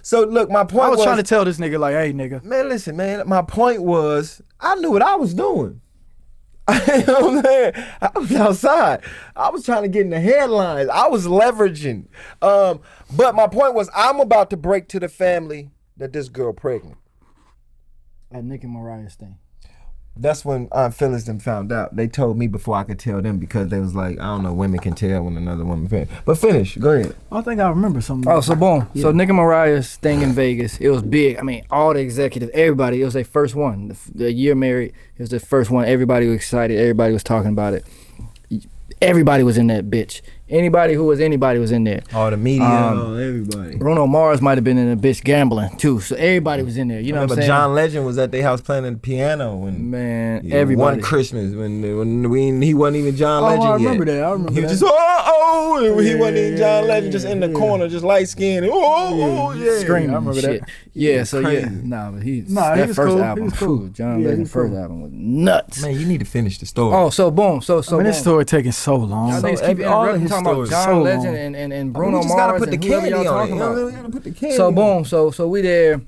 So look, my point was,
I was trying to tell this nigga like, hey, nigga.
Man, listen, man. My point was, I knew what I was doing. You know what I'm saying? I was outside. I was trying to get in the headlines. I was leveraging. But my point was, I'm about to break to the family that this girl pregnant.
At Nick and Mariah's thing.
That's when Aunt Phyllis them found out. They told me before I could tell them, because they was like, I don't know, women can tell when another woman pregnant. But finish, go ahead.
I think I remember something.
Oh, so boom. Yeah. So Nick and Mariah's thing in Vegas, it was big. I mean, all the executives, everybody, it was their first one. The year married, it was the first one. Everybody was excited. Everybody was talking about it. Everybody was in that bitch. Anybody who was anybody was in there.
All the media, everybody.
Bruno Mars might have been in the bitch gambling too. So everybody was in there. You know what I'm saying?
John Legend was at their house playing the piano when
everybody.
One Christmas when he wasn't even John Legend yet.
I remember that.
He was just he wasn't even John Legend, just in the corner, just light skinned.
Screaming.
I remember that.
Yeah, so
crazy.
But
he
that first
cool.
album,
cool.
John Legend's first album was nuts.
Man, you need to finish the story.
Oh, so boom, so
this story taking so long.
Y'all niggas keep interrupting, talking about John Legend and Bruno Mars.
We just gotta put the
candy
on it.
So boom, so we there.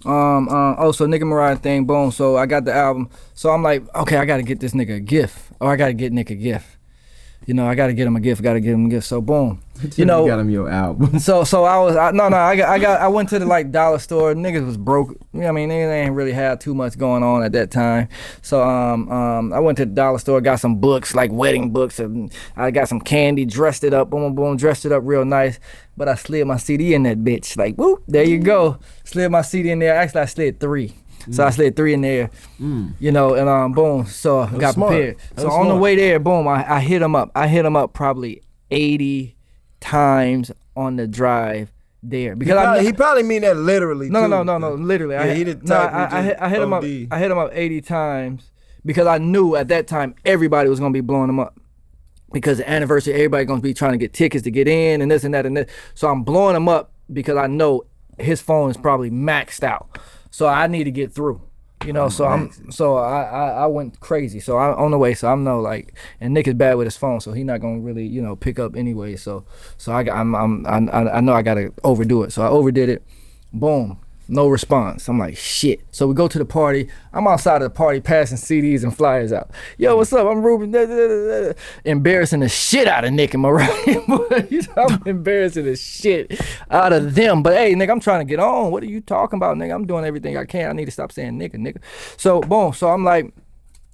So Nick and Mariah thing, boom. So I got the album. So I'm like, okay, I gotta get this nigga a gift, or I gotta get Nick a gift. You know, I gotta get him a gift. So boom. You know,
got him your album.
So I went to the like dollar store. Niggas was broke. You know what I mean, they ain't really had too much going on at that time. So I went to the dollar store, got some books, like wedding books, and I got some candy, dressed it up, dressed it up real nice. But I slid my CD in that bitch. Like, whoop, there you go. Slid my CD in there. Actually, I slid 3. So I slid 3 in there, you know, and boom. So I got prepared. So on the way there, boom, I hit him up. I hit him up probably 80 times on the drive there, because
he probably mean that literally.
No, literally.
Yeah,
I hit him up. I hit him up 80 times because I knew at that time everybody was gonna be blowing him up, because the anniversary, everybody gonna be trying to get tickets to get in and this and that and this. So I'm blowing him up because I know his phone is probably maxed out. So I need to get through, you know. I went crazy. So I'm on the way. So I'm and Nick is bad with his phone, so he's not gonna really, you know, pick up anyway. So I know I gotta overdo it. So I overdid it. Boom. No response. I'm like, shit. So we go to the party. I'm outside of the party passing CDs and flyers out. Yo, what's up? I'm Ruben. Embarrassing the shit out of Nick and Mariah. I'm embarrassing the shit out of them. But hey, nigga, I'm trying to get on. What are you talking about, nigga? I'm doing everything I can. I need to stop saying nigga. So boom. So I'm like,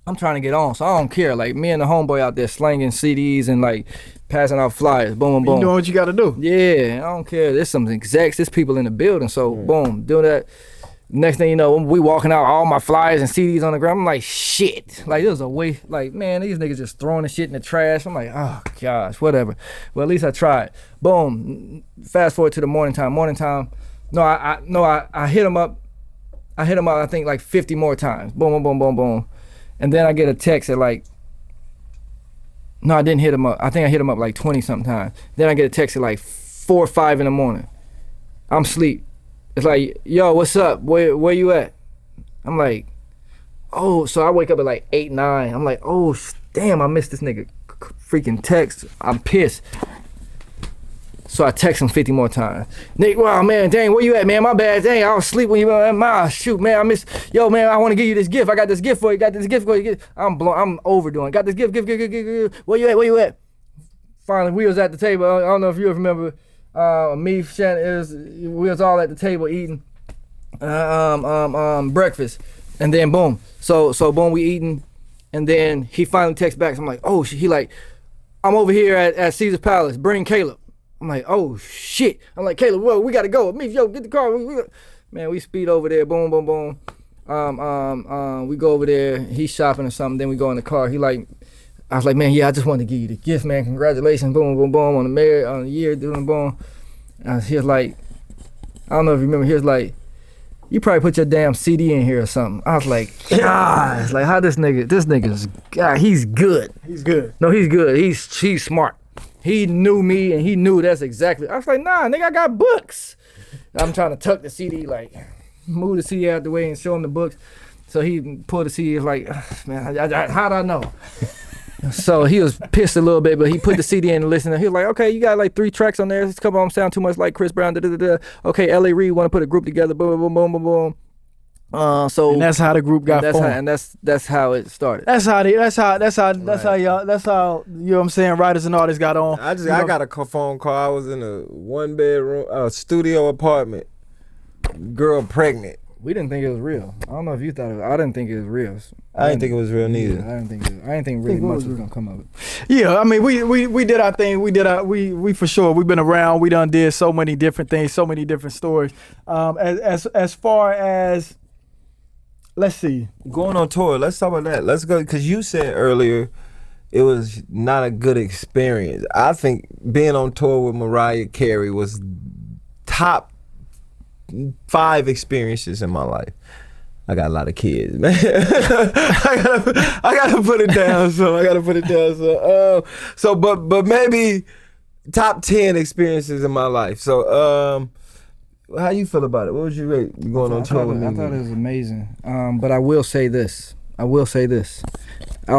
I'm trying to get on, so I don't care. Like, me and the homeboy out there slanging CDs and like passing out flyers, boom, boom.
You doing what you got to do.
Yeah, I don't care. There's some execs, there's people in the building, so boom, do that. Next thing you know, we walking out, all my flyers and CDs on the ground. I'm like, shit. Like, it was a waste. Like, man, these niggas just throwing the shit in the trash. I'm like, oh, gosh, whatever. Well, at least I tried. Boom. Fast forward to the morning time. No, I hit him up. I think, like 50 more times. Boom, boom, boom, boom, boom. And then I get a text at like, no, I didn't hit him up. I think I hit him up like 20-something times. Then I get a text at like 4 or 5 in the morning. I'm asleep. It's like, yo, what's up? Where you at? I'm like, oh, so I wake up at like 8, 9. I'm like, oh, damn, I missed this nigga freaking text. I'm pissed. So I text him 50 more times. Nick, wow, man, dang, where you at, man? My bad, dang, I was asleep when you were at my shoot, man, I miss, yo, man, I want to give you this gift. I got this gift for you, I'm overdoing. Got this gift. Where you at? Finally, we was at the table. I don't know if you remember. Me, Shannon, we was all at the table eating breakfast, and then boom. So boom, we eating, and then he finally texts back. So I'm like, oh, he like, I'm over here at Caesar's Palace. Bring Caleb. I'm like, oh shit. I'm like, Caleb, whoa, we gotta go. Me, yo, get the car. Man, we speed over there. Boom, boom, boom. We go over there. He's shopping or something. Then we go in the car. He like. I was like, man, yeah, I just wanted to give you the gift, man. Congratulations, boom, boom, boom, on the year, doing boom. He was like, I don't know if you remember, he was like, you probably put your damn CD in here or something. I was like, God, it's like, how this nigga's, God, he's good.
He's good.
No, he's good. He's smart. He knew me and he knew that's exactly. I was like, nah, nigga, I got books. I'm trying to tuck the CD, like, move the CD out the way and show him the books. So he pulled the CD, like, man, how'd I know? So he was pissed a little bit, but he put the CD in and listened. He was like, okay, you got like 3 tracks on there. A couple of them sound too much like Chris Brown. Okay, L.A. Reid want to put a group together. Boom, boom, boom, boom, boom.
And that's how the group got formed.
That's how it started.
That's how you know what I'm saying, writers and artists got on.
I got a phone call. I was in a 1-bedroom studio apartment. Girl pregnant.
We didn't think it was real. I don't know if you thought it was. I didn't think it was real.
I didn't think it was real neither.
I didn't think really much was gonna come of it.
Yeah, I mean, we did our thing. We for sure. We've been around. We done did so many different things, so many different stories. As far as, let's see,
going on tour. Let's talk about that. Let's go, because you said earlier it was not a good experience. I think being on tour with Mariah Carey was top 5 experiences in my life. I got a lot of kids, man. I gotta put it down. But maybe top 10 experiences in my life. So, how you feel about it? What would you rate going on tour with me?
I thought it was amazing. But I will say this. I was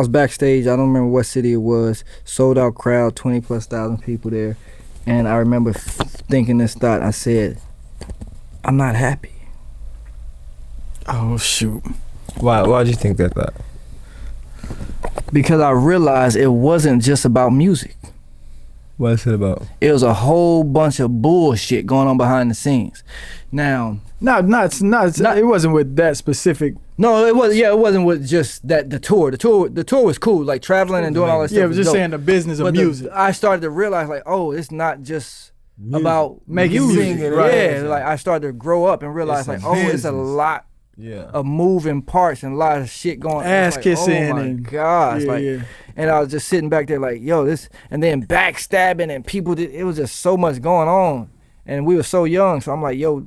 backstage. I don't remember what city it was. Sold out crowd, 20,000+ people there, and I remember thinking this thought. I said, I'm not happy.
Oh shoot.
Why'd you think that thought?
Because I realized it wasn't just about music.
What's it about?
It was a whole bunch of bullshit going on behind the scenes. Now,
it wasn't with that specific.
No, it was. Yeah, it wasn't with just that. The tour was cool, like traveling and doing all that stuff.
Yeah, but just saying the business of music.
I started to realize, like, oh, it's not just about
making music.
Right? Yeah, like I started to grow up and realize, like, oh, it's a lot of moving parts and a lot of shit going on.
Ass kissing.
Oh my gosh. And I was just sitting back there like, yo, this, and then backstabbing and people, it was just so much going on. And we were so young, so I'm like, yo,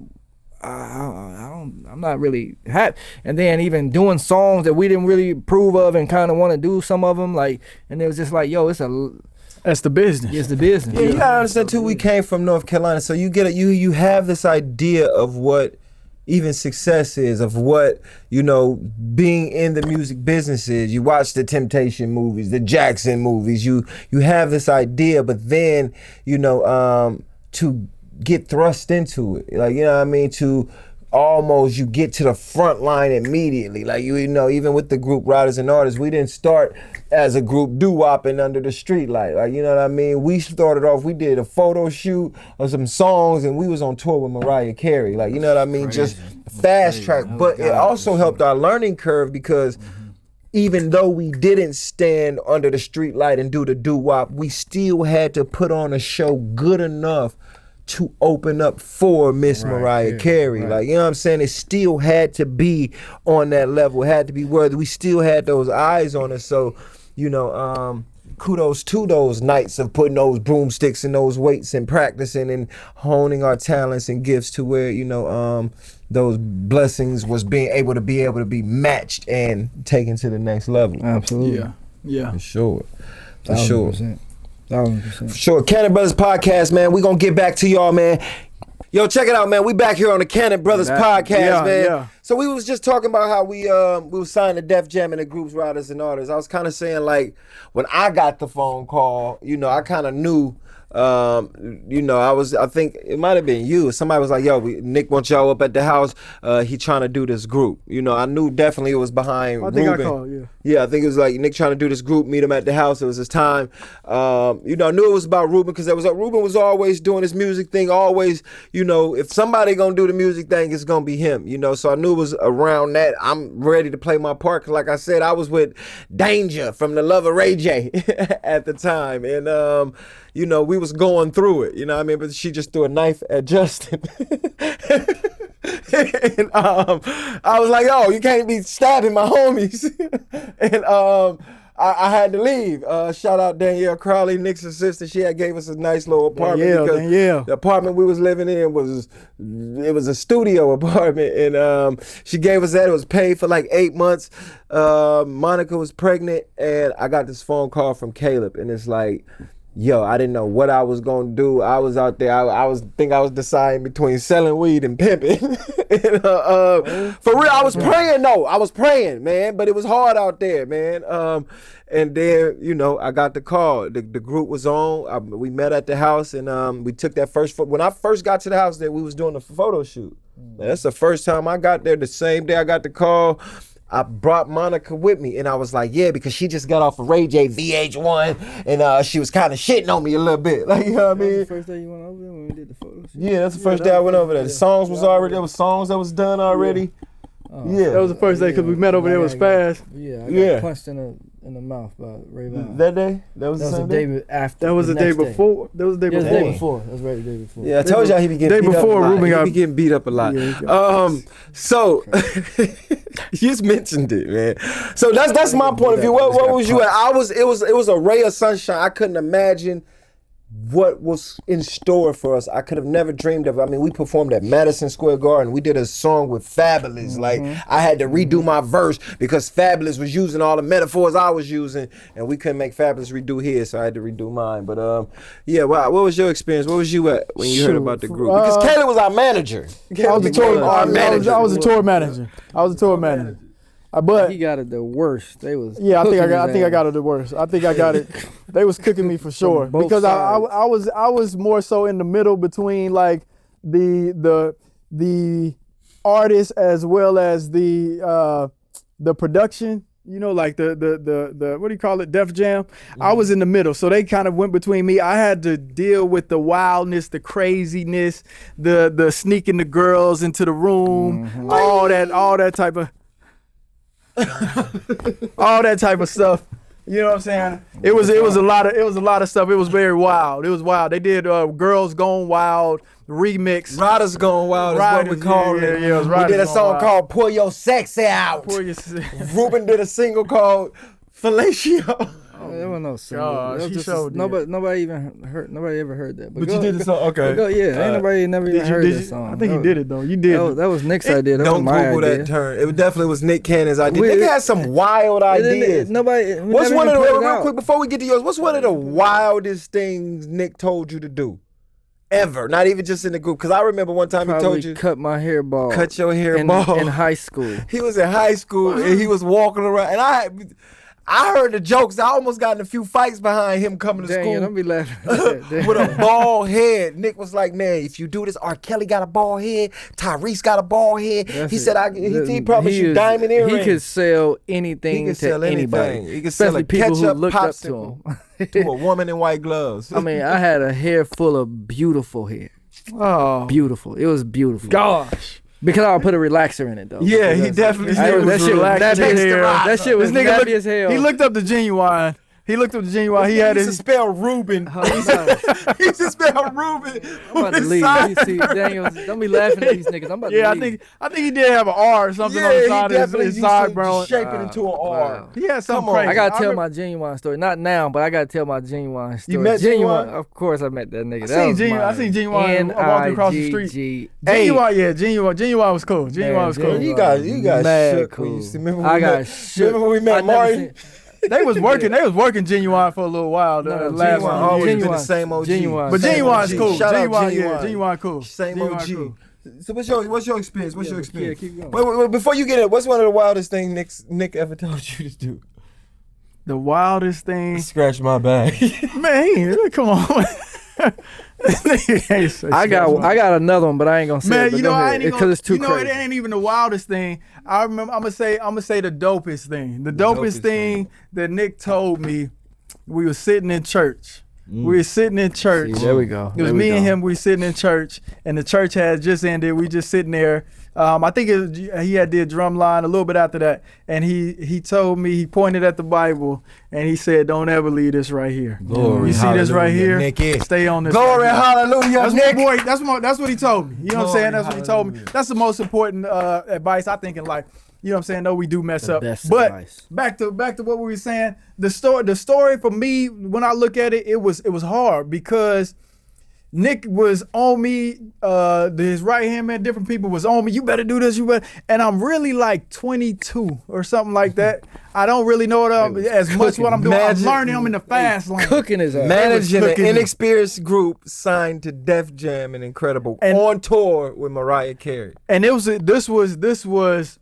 I'm not really happy. And then even doing songs that we didn't really approve of and kind of want to do some of them, like, and it was just like, yo, that's
the business.
It's the business.
Yeah, you gotta understand too, we came from North Carolina, so you get it, you have this idea of what even success is, of what, you know, being in the music business is. You watch the Temptation movies, the Jackson movies, you have this idea, but then, you know, to get thrust into it, like, you know what I mean, to almost, you get to the front line immediately. Like, you know, even with the group Writers and Artists, we didn't start as a group doo-wopping under the street light. Like, you know what I mean? We started off, we did a photo shoot of some songs, and we was on tour with Mariah Carey. Like, you know what I mean? Crazy. Just fast track. But it also helped our learning curve, because even though we didn't stand under the street light and do the doo-wop, we still had to put on a show good enough to open up for Miss Mariah Carey. Like, you know what I'm saying? It still had to be on that level, it had to be worthy. We still had those eyes on us. So, you know, kudos to those nights of putting those broomsticks and those weights and practicing and honing our talents and gifts to where, you know, those blessings was being able to be matched and taken to the next level.
Absolutely.
Yeah.
For sure. For
1,000%.
sure.
1,000%.
For sure. Cannon Brothers Podcast, man. We gonna get back to y'all, man. Yo, check it out, man. We back here on the Cannon Brothers Podcast, man.
Yeah.
So we was just talking about how we was signed to Def Jam and the groups, Riders and Artists. I was kind of saying, like, when I got the phone call, you know, I kind of knew, you know, I think it might have been you. Somebody was like, yo, Nick wants y'all up at the house. He trying to do this group. You know, I knew definitely it was behind Ruben.
I called, yeah.
Yeah, I think it was like Nick trying to do this group, meet him at the house. It was his time. You know, I knew it was about Ruben because Ruben was always doing his music thing. Always, you know, if somebody gonna do the music thing, it's gonna be him. You know, so I knew it was around that. I'm ready to play my part. 'Cause like I said, I was with Danger from The Love of Ray J at the time, and you know, we was going through it. You know what I mean? But she just threw a knife at Justin. And I was like, "Oh, you can't be stabbing my homies." And I had to leave. Shout out Danielle Crowley, Nick's assistant. She had gave us a nice little apartment because the apartment we was living in was a studio apartment, and she gave us that. It was paid for like 8 months. Monica was pregnant, and I got this phone call from Caleb, and it's like, yo, I didn't know what I was gonna do. I was out there. I was deciding between selling weed and pimping. And, for real, I was praying. No, I was praying, man. But it was hard out there, man. And then, you know, I got the call. The group was on. We met at the house, and we took that first photo. When I first got to the house, we was doing a photo shoot. Man, that's the first time I got there. The same day I got the call, I brought Monica with me, and I was like, yeah, because she just got off of Ray J VH1, and she was kind of shitting on me a little bit. Like, you know what I mean?
The first day you went over there when we did the photo shoot?
Yeah, that's the first day I went over there. The songs was already, there was songs that was done already. Yeah.
That was the first day because we met over there with Spaz.
Yeah, I got punched in the mouth by Ray Vaughn.
That day? That was the same day?
Day after.
That was the day before. That was the day before.
That was the day before. That was right the day before.
Yeah, I told y'all he be getting beat up a lot.
Ruben
he be getting beat up a lot.
Yeah,
so you just mentioned it, man. So that's my point of view. What was you at? It was a ray of sunshine. I couldn't imagine what was in store for us. I could have never dreamed of. I mean, we performed at Madison Square Garden. We did a song with Fabulous. Mm-hmm. Like, I had to redo my verse because Fabulous was using all the metaphors I was using, and we couldn't make Fabulous redo his, so I had to redo mine. But yeah, wow. What was your experience? What was you at when you heard about the group? Because Kayla was our manager.
I was a tour manager. But
he got it the worst. They was
I think I got it the worst. I think I got it. They was cooking me for sure because I was more so in the middle between like the artist as well as the production. You know, like the what do you call it, Def Jam? Mm-hmm. I was in the middle, so they kind of went between me. I had to deal with the wildness, the craziness, the sneaking the girls into the room, all that type of. All that type of stuff. You know what I'm saying? It was a lot of stuff. It was very wild. It was wild. They did Girls Gone Wild remix.
Riders Gone Wild is what we call it.
Yeah,
we did a song called Pull Your Sexy Out. Ruben did a single called Fellatio.
There was no single. Nobody ever heard that.
But you did the song, okay.
Ain't nobody never even heard that song.
I think he did it though. You did.
That was Nick's idea. That
don't
was my
Google
idea.
that term. It definitely was Nick Cannon's idea. Nick had some wild ideas. What's one of the real quick before we get to yours? What's one of the wildest things Nick told you to do? Ever, not even just in the group. Because I remember one time he told you
cut my hair bald.
Cut your hair bald
in high school.
He was in high school and he was walking around, and I heard the jokes. I almost got in a few fights behind him coming to school.
Don't be laughing
with a bald head. Nick was like, man, if you do this, R. Kelly got a bald head, Tyrese got a bald head. He said, he promised you diamond earrings.
He could sell anything to anybody.
He could sell a
people
ketchup
who looked
popsicle
up to him.
to a woman in white gloves.
I mean, I had a hair full of beautiful hair.
Oh.
Beautiful. It was beautiful.
Gosh.
Because I'll put a relaxer in it though.
Yeah, he definitely
that shit was nappy as hell.
He looked up to Genuine. He looked up the Genuine. He
He
had
used to
his.
spell Ruben. He used to spell Ruben.
I'm about to leave. You see, Daniel, don't be laughing at these niggas. I'm about to
Yeah,
leave.
I think he did have an R or something on the side of his sideburn.
shape it into an R.
Wow.
He had something
Come on.
crazy.
I gotta tell
remember-
my Genuine story. Not now, but I gotta tell my Genuine story.
You met Genuine?
Of course, I met that nigga.
I
That was
seen Genuine walking across the street.
N-I-G-G-A.
Genuine was cool. Genuine was cool.
You guys
Mad
shook.
cool.
When you see, remember
I
we
got
met,
shook.
remember when we met
I never
Martin?
They was working Genuine for a little while. The
No,
last
Genuine
one.
always been the
Genuine.
same OG.
Genuine.
But
Same
Genuine's
OG.
cool.
Shout out
Genuine cool.
Same
Genuine
OG.
cool.
So what's your experience? What's your experience?
keep going.
Wait, before you get it, what's one of the wildest things Nick ever told you to do?
The wildest thing.
Scratch my back.
Man, come on.
I got another one, but I ain't gonna say it.
Man, you know, I ain't even
because it's too crazy.
it ain't even the wildest thing. I remember. I'm gonna say the dopest thing. The dopest thing that Nick told me. We were sitting in church. We were sitting in church.
See, there we go.
It was me and him. We sitting in church, and the church had just ended. We just sitting there. I think he had did drum line a little bit after that, and he told me, he pointed at the Bible and he said, "Don't ever leave this right here.
Glory,
you see this right here?
Nick.
Stay on this.
Glory,
right here."
hallelujah,
That's
Nick.
my boy. That's what he told me. You know what I'm saying? That's what he told me.
Hallelujah.
That's the most important advice I think in life. You know what I'm saying? No, we do mess up.
best
But
advice.
back to what we were saying. The story for me, when I look at it, it was hard because Nick was on me. His right hand man, different people was on me. You better do this. You better. And I'm really like 22 or something like that. I don't really know as much what I'm doing. I'm learning. I'm in the fast lane.
Cooking his ass.
Managing an
cooking.
inexperienced group signed to Def Jam and Incredible on tour with Mariah Carey.
And this was.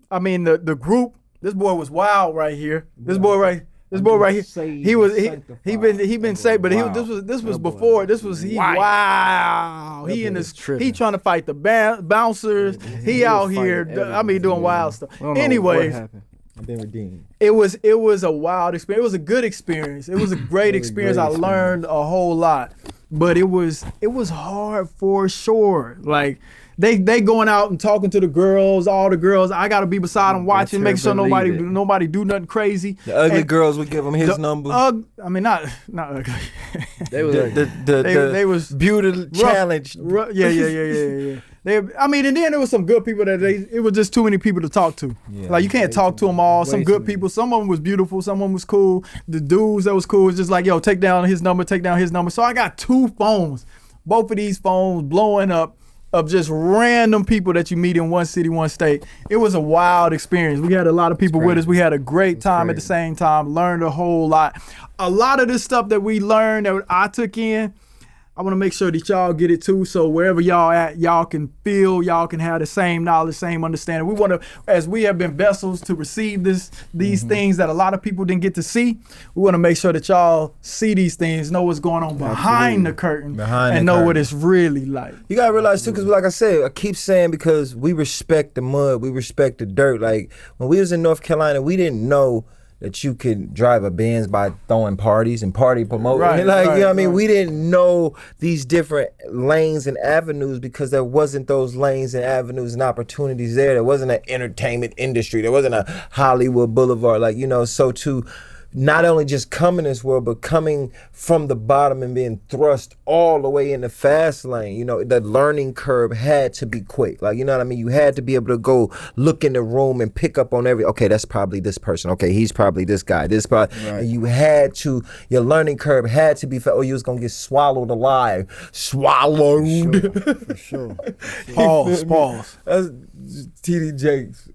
I mean, the group. This boy was wild right here. This boy right here. He been saved, but this was before. This was wow. He in this. He trying to fight the bouncers. He out here. I mean, doing wild stuff. Anyways,
I've been redeemed.
it was a wild experience. It was a good experience. It was a great experience. I learned a whole lot, but it was hard for sure. Like. They going out and talking to the girls, all the girls. I gotta be beside them watching, make sure nobody do nothing crazy.
The ugly girls would give him his number.
I mean, not ugly.
They was
They was
beauty challenged.
Yeah. I mean, and then there was some good people it was just too many people to talk to.
Yeah.
Like you can't talk to them all. Some good people. Some of them was beautiful. Some of them was cool. The dudes that was cool was just like, yo, take down his number. So I got 2 phones. Both of these phones blowing up. Of just random people that you meet in one city, one state. It was a wild experience. We had a lot of people with us. We had a great time at the same time, learned a whole lot. A lot of the stuff that we learned that I took in, I want to make sure that y'all get it too. So wherever y'all at, y'all can feel, y'all can have the same knowledge, same understanding. We want to, as we have been vessels to receive these things that a lot of people didn't get to see, we want to make sure that y'all see these things, know what's going on behind the curtain, and know what it's really like.
You gotta realize too, because like I said, I keep saying because we respect the mud, we respect the dirt. Like when we was in North Carolina, we didn't know that you could drive a Benz by throwing parties and party promoting.
Right,
you know what I mean?
right.
We didn't know these different lanes and avenues because there wasn't those lanes and avenues and opportunities there. There wasn't an entertainment industry. There wasn't a Hollywood Boulevard. Like, you know, so to not only just come in this world, but coming from the bottom and being thrust all the way in the fast lane, you know, the learning curve had to be quick. Like, you know what I mean? You had to be able to go look in the room and pick up on okay, that's probably this person. Okay, he's probably this guy. Right. And you had to, your learning curve had to be, you was going to get swallowed alive. Swallowed.
For sure.
Pause.
That's TD Jakes.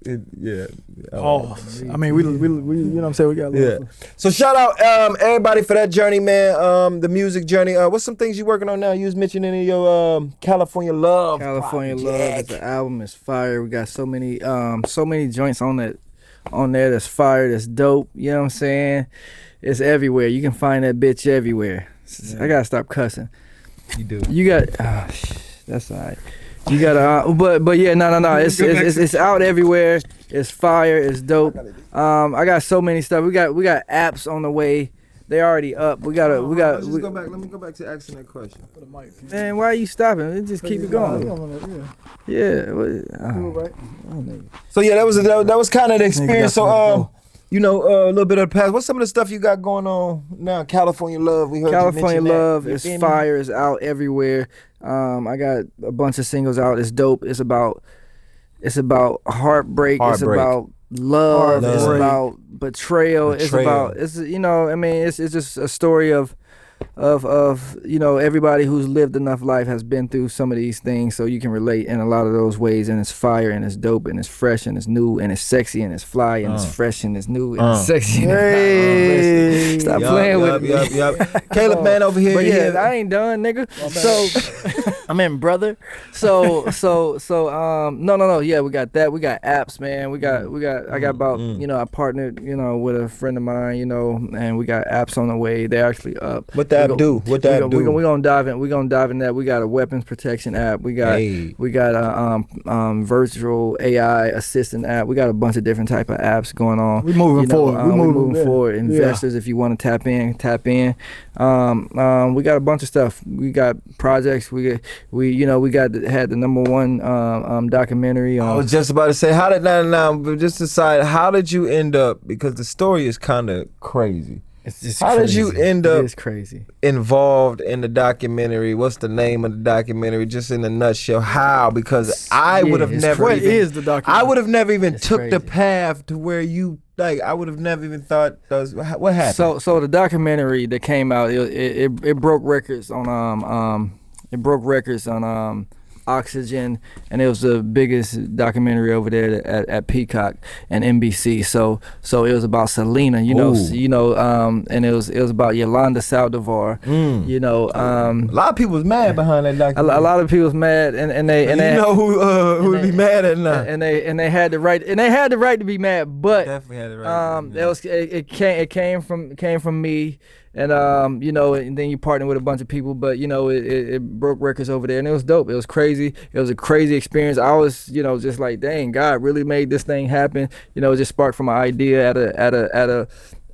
Pause. I mean, we you know what I'm saying? We got a little.
So shout out everybody for that journey, man. The music journey. What's some things you working on now? You was mentioning in your California Love.
California
project.
Love is the album. Is fire. We got so many joints on there that's fire. That's dope. You know what I'm saying? It's everywhere. You can find that bitch everywhere. I gotta stop cussing.
You do.
You got. That's all right. You gotta. But yeah, no. It's out everywhere. It's fire. It's dope. I got so many stuff. We got apps on the way. They already up. We got.
Let's just go back. Let me go back to asking that question.
Man, why are you stopping? Just keep it going. Yeah.
So yeah, that was kind of the experience. So you know, a little bit of the past. What's some of the stuff you got going on now? California Love. We heard
California
you mention
Love
that.
is fire. Is out everywhere. I got a bunch of singles out. It's dope. It's about heartbreak. It's about love. It's about betrayal. It's about you know, I mean, it's just a story of you know, everybody who's lived enough life has been through some of these things, so you can relate in a lot of those ways. And it's fire, and it's dope, and it's fresh, and it's new, and it's sexy, and it's fly, and it's fresh, and it's new, and it's sexy.
Hey.
Stop playing with me.
Caleb, man, over here.
But yeah, I ain't done, nigga. So I'm in, brother. So no. Yeah, we got that. We got apps, man. I got about you know, I partnered, you know, with a friend of mine, you know, and we got apps on the way. They're actually up.
What the app do? What the app do?
We're gonna dive in. We're gonna dive in that. We got a weapons protection app. We got a virtual AI assistant app. We got a bunch of different type of apps going on.
We're moving forward.
We're moving forward. Investors, if you want to tap in. We got a bunch of stuff. We got projects. We had the #1 documentary on.
I was just about to say, how did that now? But just decide, how did you end up? Because the story is kind of crazy.
It's just
how
crazy.
did you end up
crazy.
involved in the documentary? What's the name of the documentary? Just in a nutshell, how? Because I would have never.
What is the documentary?
I would have never even took
crazy.
the path to where you like. I would have never even thought those. What happened?
So the documentary that came out, it broke records on Oxygen, and it was the biggest documentary over there at Peacock and NBC. So it was about Selena, and it was about Yolanda Saldivar. You know,
a lot of people was mad behind that documentary.
A lot of people was mad, and they
know who would be mad at now.
And they had the right to be mad, but
definitely had the right.
It came from me. And you know, and then you partner with a bunch of people, but you know, it broke records over there, and it was dope. It was crazy. It was a crazy experience. I was, you know, just like, dang, God really made this thing happen. You know, it just sparked from an idea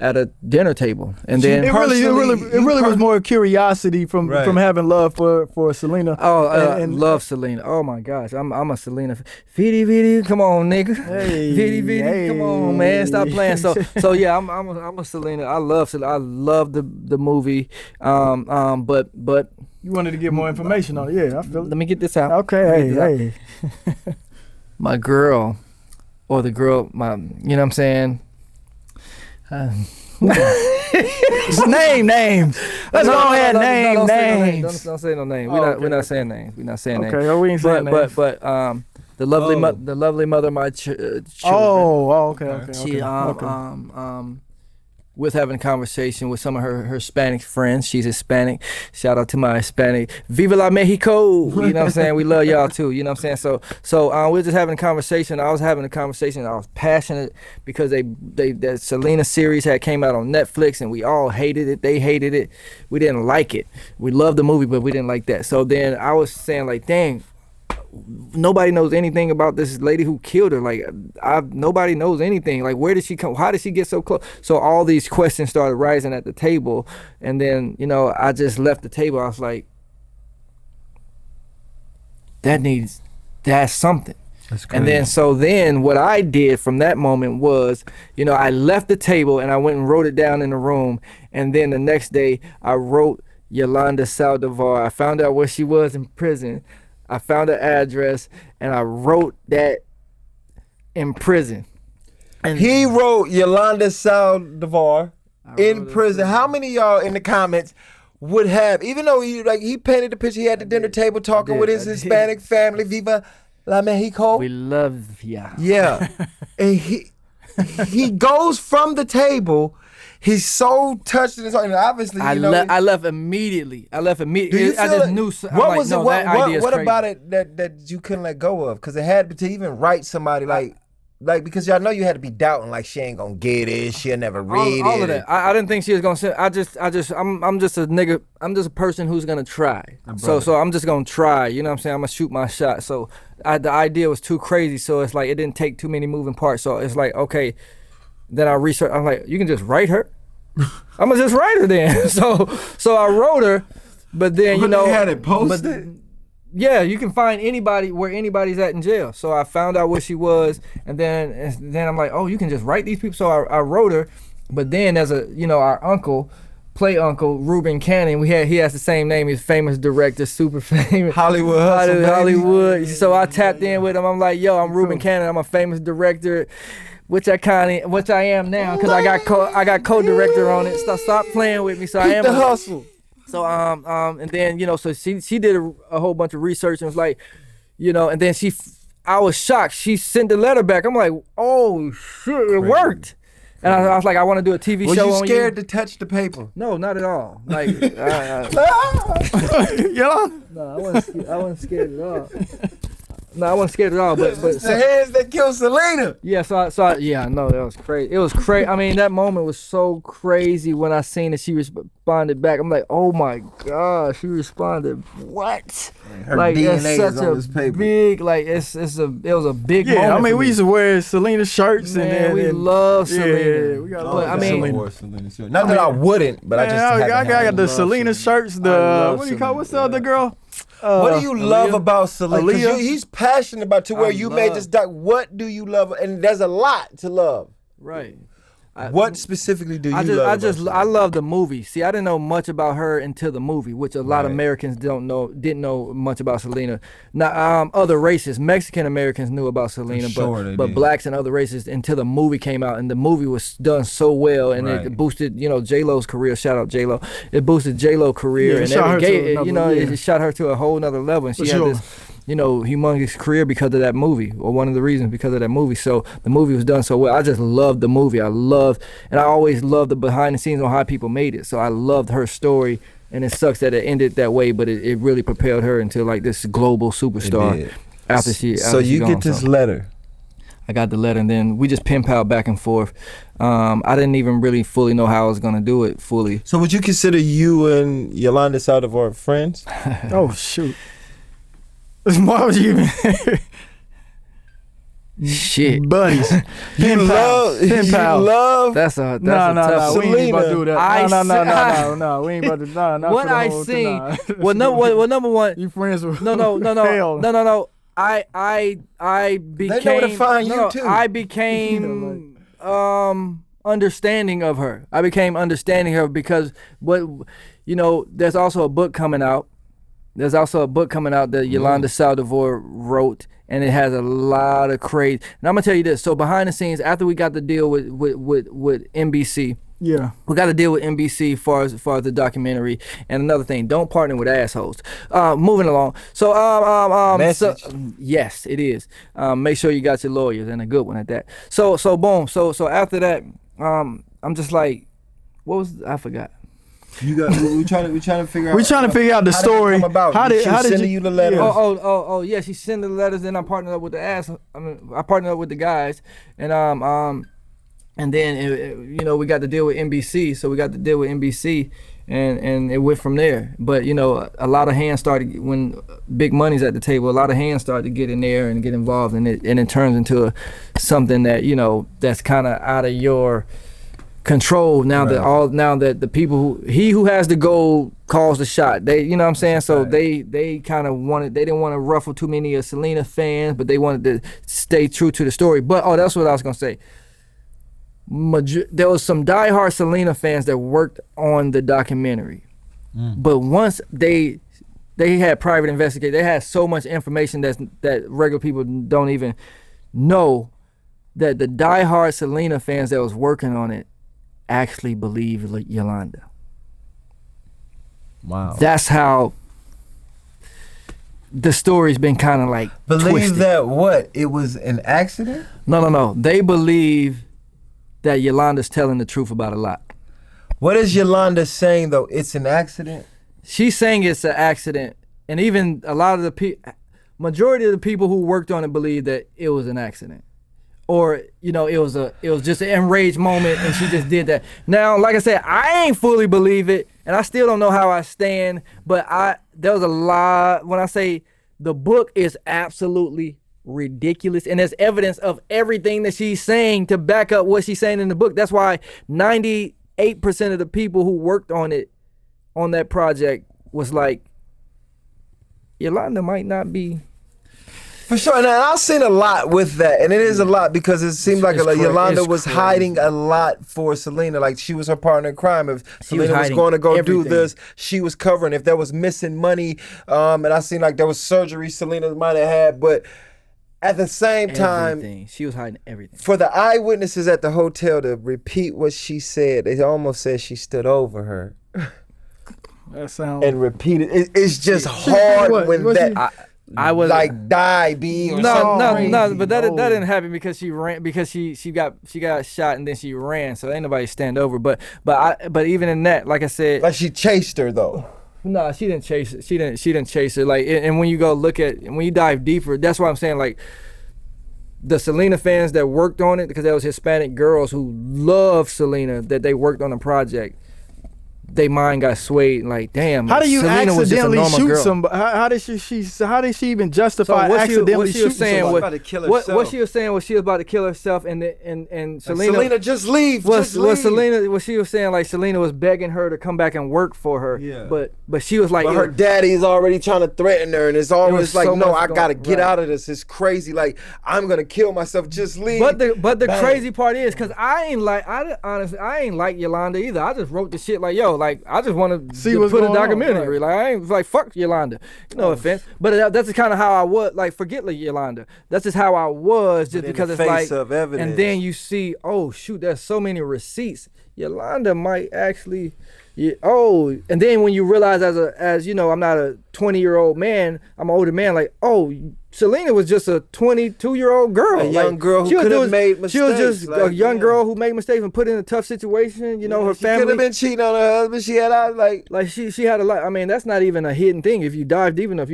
at a dinner table, and then
it really was more curiosity from having love for Selena.
And love Selena. Oh my gosh, I'm a Selena. Vidi, come on, nigga.
Hey,
Vidi, come on, man, stop playing. So yeah, I'm a Selena. I love Selena. I love the movie. But
you wanted to get more information on it. Yeah, I feel it.
Let me get this out.
Okay, hey.
My girl, or the girl, you know what I'm saying? Names. Let's go ahead. Names. Don't say no name. We're not saying names. We're not saying names.
Okay, we ain't saying names.
But the lovely mother of my children.
Okay.
She was having a conversation with some of her Hispanic friends. She's Hispanic. Shout out to my Hispanic. Viva la Mexico. You know what I'm saying? We love y'all too. You know what I'm saying? So we were just having a conversation. I was having a conversation. I was passionate because that Selena series had came out on Netflix, and we all hated it. They hated it. We didn't like it. We loved the movie, but we didn't like that. So then I was saying, like, dang, nobody knows anything about this lady who killed her. Like, nobody knows anything. Like, where did she come? How did she get so close? So all these questions started rising at the table, and then, you know, I just left the table. I was like, that's something.
That's crazy.
And then what I did from that moment was, you know, I left the table and I went and wrote it down in the room, and then the next day I wrote Yolanda Saldivar. I found out where she was in prison. I found her address, and I wrote that in prison.
And he wrote Yolanda Saldivar in prison. How many of y'all in the comments would have, even though he painted the picture, he had the dinner table talking with his Hispanic family, Viva la Mexico.
We love ya.
Yeah. And he goes from the table. He's so touched in his heart, and obviously,
I left immediately. I just knew.
What about it that you couldn't let go of? Because it had to even write somebody like because y'all know you had to be doubting, like, she ain't gonna get it, she'll never read
all
it.
of that. I didn't think she was gonna say. I'm just a nigga. I'm just a person who's gonna try. So I'm just gonna try. You know what I'm saying? I'm gonna shoot my shot. So the idea was too crazy. So it's like it didn't take too many moving parts. So it's like, okay. Then I researched. I'm like, you can just write her. I'm gonna just write her then. So I wrote her, but then, you know,
they had it posted.
Yeah, you can find anybody where anybody's at in jail. So I found out where she was, and then I'm like, oh, you can just write these people. So I wrote her, but then as our uncle, play uncle Reuben Cannon, he has the same name. He's famous director, super famous. Hollywood. So I tapped in with him. I'm like, yo, I'm Reuben Cannon. I'm a famous director. Which I am now, because I got co-director on it. So stop playing with me. So I am
the hustle.
So and then so she did a whole bunch of research and was like, and then I was shocked. She sent the letter back. I'm like, oh shit, it worked. And I was like, I want to do a TV show on you.
Was you scared to touch the paper?
No, not at all. Like,
yeah.
No, I wasn't scared at all. No, I wasn't scared at all, but
the hands that killed Selena.
Yeah, so I know that was crazy. It was crazy. I mean, that moment was so crazy when I seen that she responded back. I'm like, oh my God, she responded. What?
Her
like
DNA
that's such
is on this paper.
Big, like it was a big moment.
Yeah, I mean, we used to wear Selena shirts
we love Selena.
Yeah, we got
Selena shirts. Not that I wouldn't, but I
got the Selena shirts. What do you call? What's the other girl?
What do you love about Selena? He's passionate about to where you made this doc. What do you love? And there's a lot to love.
Right.
What specifically do you love?
I love the movie. See, I didn't know much about her until the movie, which a lot of Americans didn't know much about Selena. Now, other races, Mexican Americans knew about Selena, but blacks and other races until the movie came out, and the movie was done so well, and it boosted, J-Lo's career. Shout out J-Lo. It boosted J-Lo career, and it shot her to a whole nother level, and she had this humongous career because of that movie, or one of the reasons because of that movie. So the movie was done so well. I just loved the movie. And I always loved the behind the scenes on how people made it. So I loved her story, and it sucks that it ended that way, but it really propelled her into like this global superstar after she
get this letter.
I got the letter, and then we just pen pal back and forth. I didn't even really fully know how I was gonna do it fully.
So would you consider you and Yolanda Saldivar friends?
Oh shoot. Why would you even?
Shit,
buddies.
Pen pal.
That's a tough.
No. We ain't about to do that. No. We ain't about to. No.
What I seen. Well, number one.
You friends with?
No. I became.
They know to find you too.
I became understanding of her. I became understanding her because there's also a book coming out. There's also a book coming out that Yolanda Saldivar wrote, and it has a lot of crazy. And I'm gonna tell you this. So behind the scenes, after we got the deal with NBC, we got to deal with NBC as far as the documentary. And another thing, don't partner with assholes. Moving along. So yes, it is. Make sure you got your lawyers, and a good one at that. So boom. So after that, I'm just like, I forgot.
We trying to figure out.
We're trying to figure out the story.
How did you the letters?
Yeah, she sent the letters, and I partnered up with I partnered up with the guys, and then we got to deal with NBC. So we got to deal with NBC, and it went from there. But a lot of hands started when big money's at the table. A lot of hands started to get in there and get involved, and it turns into something that that's kind of out of your control now. That the people who has the goal calls the shot. They what I'm saying. So they kind of they didn't want to ruffle too many of Selena fans, but they wanted to stay true to the story. But that's what I was gonna say. There was some diehard Selena fans that worked on the documentary, but once they had private investigation, they had so much information that regular people don't even know, that the diehard Selena fans that was working on it actually believe Yolanda.
Wow.
That's how the story's been kind of like
believe
twisted.
That what? It was an accident?
No. They believe that Yolanda's telling the truth about a lot.
What is Yolanda saying though? It's an accident? She's
saying it's an accident, and even a lot of the majority of the people who worked on it believe that it was an accident. Or it was just an enraged moment, and she just did that. Now, like I said, I ain't fully believe it, and I still don't know how I stand. But there was a lot. When I say the book is absolutely ridiculous, and there's evidence of everything that she's saying to back up what she's saying in the book. That's why 98% of the people who worked on it, on that project, was like, Yolanda might not be.
For sure, and I've seen a lot with that, and it is a lot because it seemed like Yolanda was hiding a lot for Selena. Like she was her partner in crime. If Selena was going to go do this, she was covering. If there was missing money, and I seen like there was surgery Selena might have had, but at the same time,
she was hiding everything.
For the eyewitnesses at the hotel to repeat what she said, they almost said she stood over her.
That sounds
and repeated. It's just hard when that. I was like die B or something.
No, but that didn't happen because she ran because she got shot and then she ran, so ain't nobody stand over. But even in that, like I said,
like she chased her though.
No, she didn't chase it. She didn't chase her. Like, and when you go look at, when you dive deeper, that's why I'm saying, like, the Selena fans that worked on it, because there was Hispanic girls who loved Selena, that they worked on the project. They mind got swayed and like, damn.
How do you
Selena
accidentally shoot
girl.
somebody? How did she even justify accidentally shooting somebody?
What she was saying was she was about to kill herself, and
Selena just leave.
Selena, what she was saying, like Selena was begging her to come back and work for her. Yeah. But she was like,
but her daddy's already trying to threaten her, and it's always like, no, I gotta get out of this. It's crazy. Like I'm gonna kill myself. Just leave.
But the crazy part is, cause I ain't like Yolanda either. I just wrote the shit like, yo. Like I just want to put a documentary. Like I ain't like fuck Yolanda. No offense, but that's kind of how I was. Like forget like Yolanda. That's just how I was. Just because it's like, and then you see, oh shoot, there's so many receipts. Yolanda might actually. Yeah, and then when you realize as you know, I'm not a 20-year-old man. I'm an older man. Like Selena was just a 22-year-old girl,
a young girl who could have made mistakes.
She was just a young girl who made mistakes and put in a tough situation. You know, her family
could have been cheating on her husband. She had
she had a lot. I mean, that's not even a hidden thing. If you dive deep enough,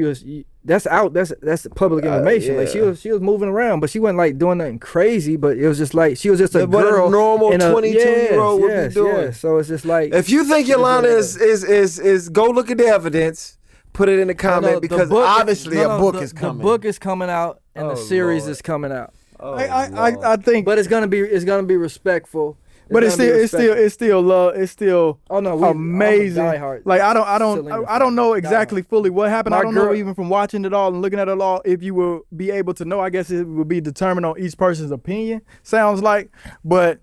that's out. That's public information. Like she was moving around, but she wasn't like doing nothing crazy. But it was just like she was just a girl.
What a normal 22-year-old would be doing.
So it's just like,
if you think Yolanda is go look at the evidence. Put it in the comment because obviously a book is coming.
The book is coming out and the series is coming out.
I think,
but it's gonna be respectful.
But it's still love. It's still amazing. Like I don't know exactly fully what happened. I don't know even from watching it all and looking at it all if you will be able to know. I guess it will be determined on each person's opinion. Sounds like, but.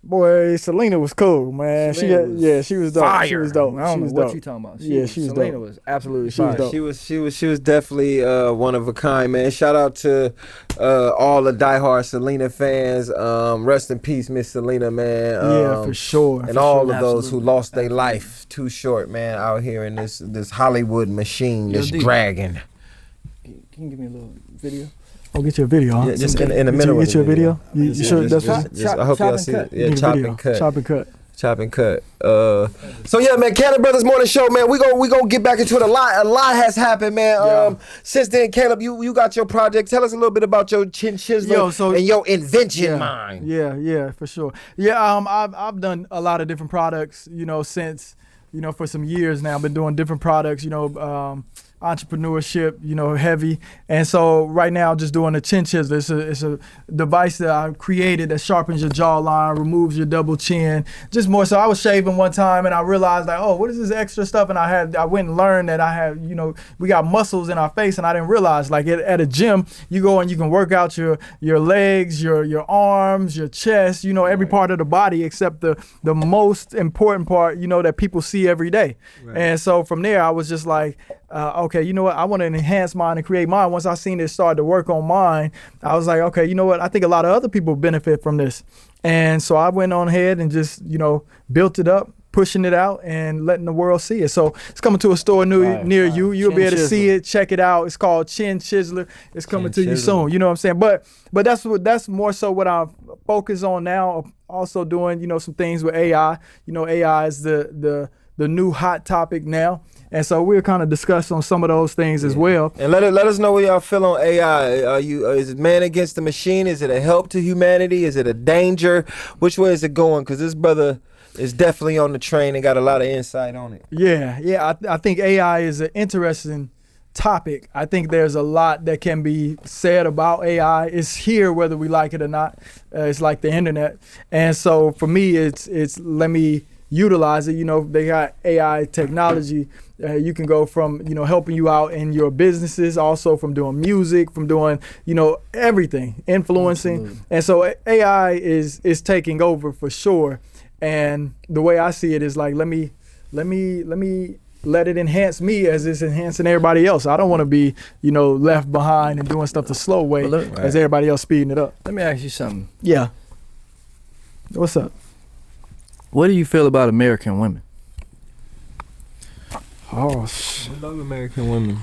Boy, Selena was cool, man. She was dope.
Fire.
She was dope.
I don't know what you talking about. She was Selena dope. Was absolutely fire.
She was definitely one of a kind, man. Shout out to all the diehard Selena fans. Rest in peace, Miss Selena, man.
Yeah, for sure.
And all of those who lost their life too short, man, out here in this Hollywood machine, this dragon.
Can you give me a little video?
Oh, get your video, huh?
Yeah, just in the middle.
Get your video. You sure that's
what? I hope y'all see it. Yeah, chop and cut.
Chop and cut.
So yeah, man, Caleb Brothers Morning Show, man. We gonna get back into it. A lot has happened, man. Since then, Caleb, you got your project. Tell us a little bit about your Chin Chiseler and your invention mind.
Yeah, for sure. Yeah, I've done a lot of different products, since, for some years now. I've been doing different products, entrepreneurship, heavy. And so right now I'm just doing a chin chiseler. It's a device that I created that sharpens your jawline, removes your double chin. Just more so, I was shaving one time and I realized like, what is this extra stuff? And I went and learned that I have, we got muscles in our face, and I didn't realize like at a gym, you go and you can work out your legs, your arms, your chest, every part of the body except the most important part, that people see every day. Right. And so from there, I was just like, okay, you know what? I want to enhance mine and create mine. Once I seen it start to work on mine, I was like, okay, you know what? I think a lot of other people benefit from this. And so I went on ahead and just, built it up, pushing it out and letting the world see it. So it's coming to a store near you. You'll be able to see it, check it out. It's called Chin Chiseler. It's coming to you soon. You know what I'm saying? But that's more so what I focus on now. Also doing, some things with AI. AI is the new hot topic now. And so we'll kind of discuss on some of those things as well.
And let us know what y'all feel on AI. Is it man against the machine? Is it a help to humanity? Is it a danger? Which way is it going? Because this brother is definitely on the train and got a lot of insight on it.
Yeah. I think AI is an interesting topic. I think there's a lot that can be said about AI. It's here whether we like it or not. It's like the internet. And so for me, it's let me utilize it. You know, they got AI technology. You can go from, you know, helping you out in your businesses, also from doing music, from doing, you know, everything, influencing. Absolutely. And so AI is taking over for sure. And the way I see it is like, let me let it enhance me as it's enhancing everybody else. I don't want to be, you know, left behind and doing stuff the slow way as everybody else speeding it up.
Let me ask you something.
Yeah. What's up?
What do you feel about American women?
Oh, I love American women.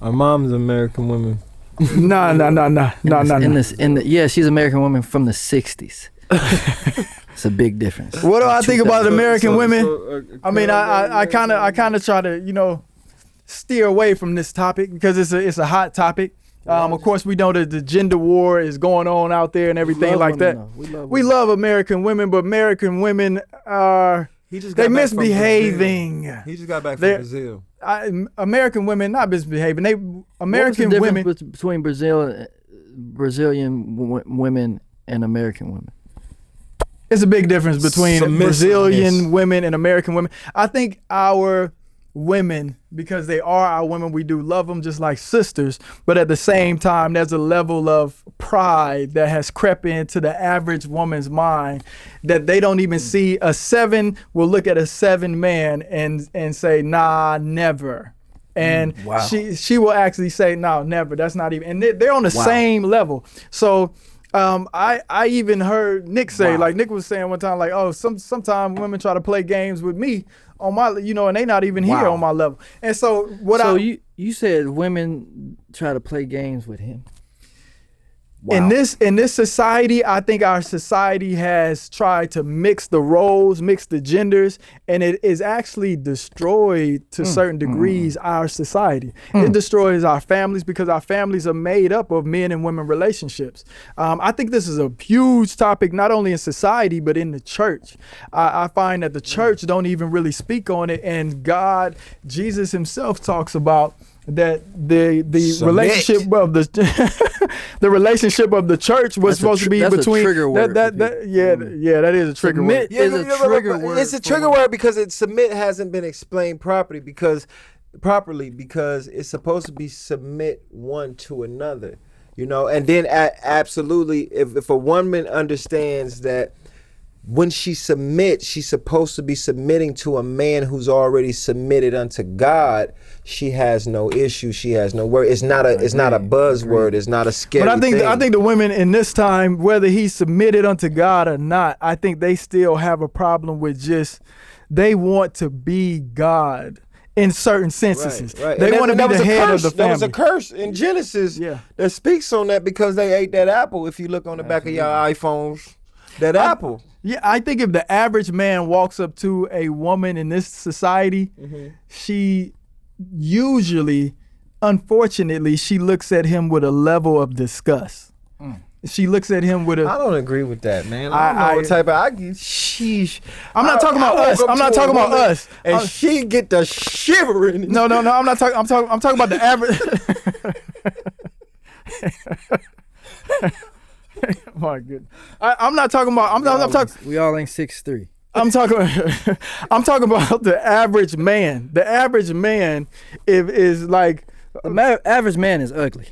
Our mom's American women.
Nah.
Yeah, she's American woman from the 60s. It's a big difference.
What do I think about American women? I mean, I kind of try to, you know, steer away from this topic because it's a hot topic. Of course, we know that the gender war is going on out there and everything like that. We love American women, but American women are they misbehaving.
He just got back from Brazil.
American women not misbehaving. American
women.
What's the
difference between Brazilian women and American women?
It's a big difference between Brazilian women and American women. I think our women, because they are our women, we do love them just like sisters, but at the same time, there's a level of pride that has crept into the average woman's mind that they don't even see a 7 will look at a 7 man and say, nah, never. And she will actually say, no, never. That's not even, and they're on the same level. So I even heard Nick say, like Nick was saying one time, like, oh, sometimes women try to play games with me on my, you know, and they not even here on my level. And so
you said women try to play games with him.
In this society, I think our society has tried to mix the roles, mix the genders, and it is actually destroyed to certain degrees our society. It destroys our families because our families are made up of men and women relationships. I think this is a huge topic, not only in society, but in the church. I find that the church don't even really speak on it, and God, Jesus himself talks about that the relationship of the the relationship of the church was supposed to be between
a trigger word
that is a trigger word.
It's a trigger word because submit hasn't been explained properly because it's supposed to be submit one to another, you know, and then absolutely if a woman understands that when she submits, she's supposed to be submitting to a man who's already submitted unto God. She has no issue. She has no worry. It's not a buzzword. It's not a scary thing.
I think the women in this time, whether he's submitted unto God or not, I think they still have a problem with just they want to be God in certain senses.
Right.
They want to be the head of the family.
There was a curse in Genesis that speaks on that because they ate that apple. If you look on the back of your iPhones, that apple.
Yeah, I think if the average man walks up to a woman in this society, she usually, unfortunately, she looks at him with a level of disgust. She looks at him with a.
I don't agree with that, man. I don't know what type of. Sheesh.
I'm not talking about us. I'm not talking about us.
And she get the shivering.
No. I'm not talking. I'm talking about the average. My goodness. I'm not talking about. I'm talking.
We all ain't 6'3".
I'm talking about the average man. The average man is like
the average man is ugly.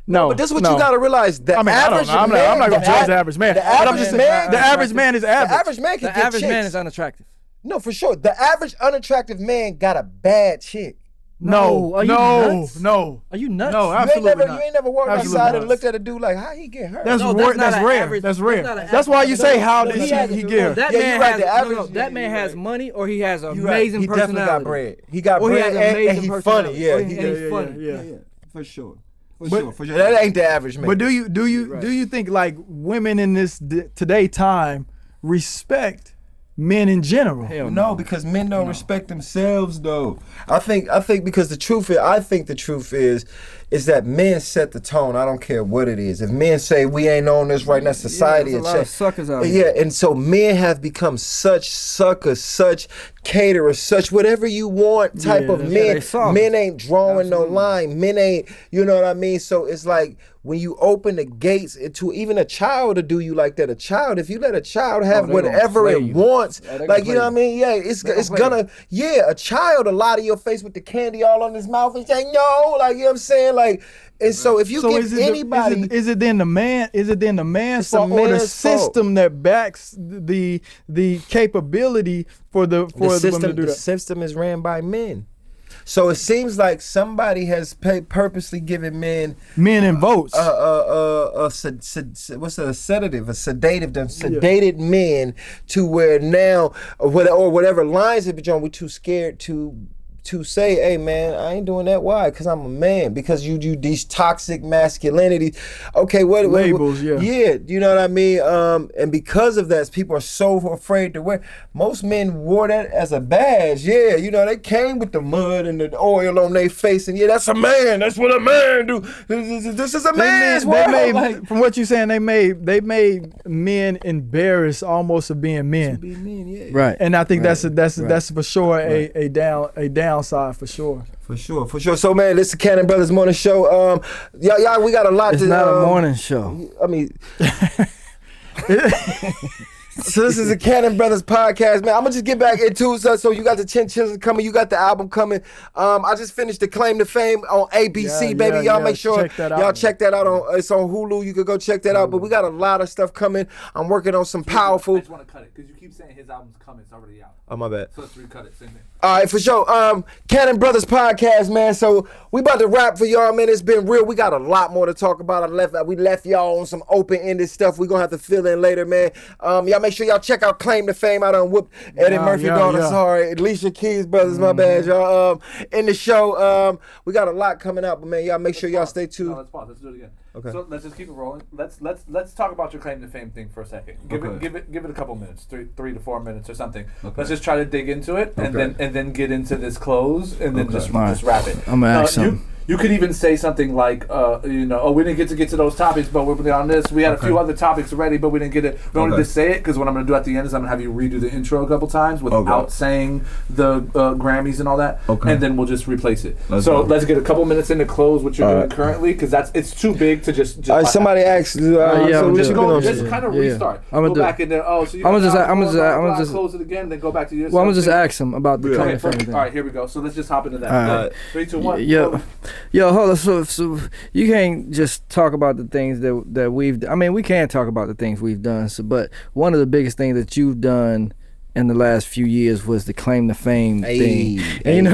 No,
but this is what you gotta realize. I'm not
gonna judge the average man.
The average man
is average.
The average man can
the
get
average
chicks.
man is unattractive.
No, for sure. The average unattractive man got a bad chick.
No. Are you nuts? No, absolutely not.
You ain't never walked outside and looked at a dude like, how he get hurt?
That's rare. That's rare. That's why you say, how did he get her?
That man has money, or he has an amazing personality.
He definitely got bread. He got bread and he's funny.
He's funny.
Yeah, for sure. For sure. That ain't the average man.
But do you think like women in this today time respect men in general?
Hell no, because men don't respect themselves though. I think because the truth is that men set the tone. I don't care what it is. If men say we ain't on this right now, society
there's a lot of suckers out here.
Yeah, and so men have become such suckers, such caterers, such whatever you want type of men. Men ain't drawing no line. Men ain't, you know what I mean? So it's like when you open the gates into even a child to do you like that, if you let a child have whatever it wants, like, you know what I mean? Yeah, it's gonna, a child will lie to your face with the candy all on his mouth and say, no, like, you know what I'm saying? Like, and so if you give anybody,
is it then the man's fault or the system that backs the capability for them to do that?
The system is ran by men. So it seems like somebody has purposely given men
and votes.
Sedated men to where now, or whatever lines it be on, we're too scared to say, hey man, I ain't doing that. Why? Because I'm a man. Because you do these toxic masculinity. Okay, what
labels?
Yeah, you know what I mean. And because of that, people are so afraid to wear. Most men wore that as a badge. Yeah, you know, they came with the mud and the oil on their face, and that's a man. That's what a man do. This is a man's world.
From what you're saying, they made men embarrassed almost of being men.
To be men, yeah.
Right. And I think that's for sure a downside for sure.
For sure. So man, this is the Cannon Brothers Morning Show. Y'all, we got a lot.
It's not a morning show.
I mean. So this is a Cannon Brothers podcast, man. I'm gonna just get back into it. So you got the Chinchillas coming, you got the album coming. I just finished the Claim to Fame on ABC, baby. Y'all make sure check that out. It's on Hulu. You could go check that out. But we got a lot of stuff coming. I'm working on some powerful.
I just want to cut it because you keep saying his album's coming. It's already out.
Oh, my bad.
So let's recut it. Same thing.
All right, for sure. Cannon Brothers podcast, man. So we about to wrap for y'all, man. It's been real. We got a lot more to talk about. We left y'all on some open-ended stuff. We're gonna have to fill in later, man. Y'all make sure y'all check out Claim to Fame out on Whoop. Eddie Murphy daughter, sorry. Alicia Keys brothers, my bad, y'all. In the show, we got a lot coming out, but man, y'all make sure y'all stay tuned.
No, let's pause. Let's do it again.
Okay.
So let's just keep it rolling. Let's talk about your Claim to Fame thing for a second. Give it a couple minutes, 3 to 4 minutes or something. Okay. Let's just try to dig into it and then get into this close and then just wrap it.
I'm gonna ask something.
You could even say something like, we didn't get to those topics, but we're on this. We had a few other topics already, but we didn't get it. We don't need to say it because what I'm going to do at the end is I'm going to have you redo the intro a couple times without saying the Grammys and all that, and then we'll just replace it. Let's get a couple minutes in to close what you're doing currently because it's too big to just
all right, somebody asked.
Just kind of restart. Go back in there. Oh, so I'm gonna just close it again, then go back to your.
Well, I'm gonna just ask him about the Claim to Fame thing.
All right, here we go. So let's just hop into that. 3, 2, 1.
Yeah. Yo, hold on. So you can't just talk about the things that we've. I mean, we can talk about the things we've done. But one of the biggest things that you've done in the last few years was the Claim to Fame thing. And you know.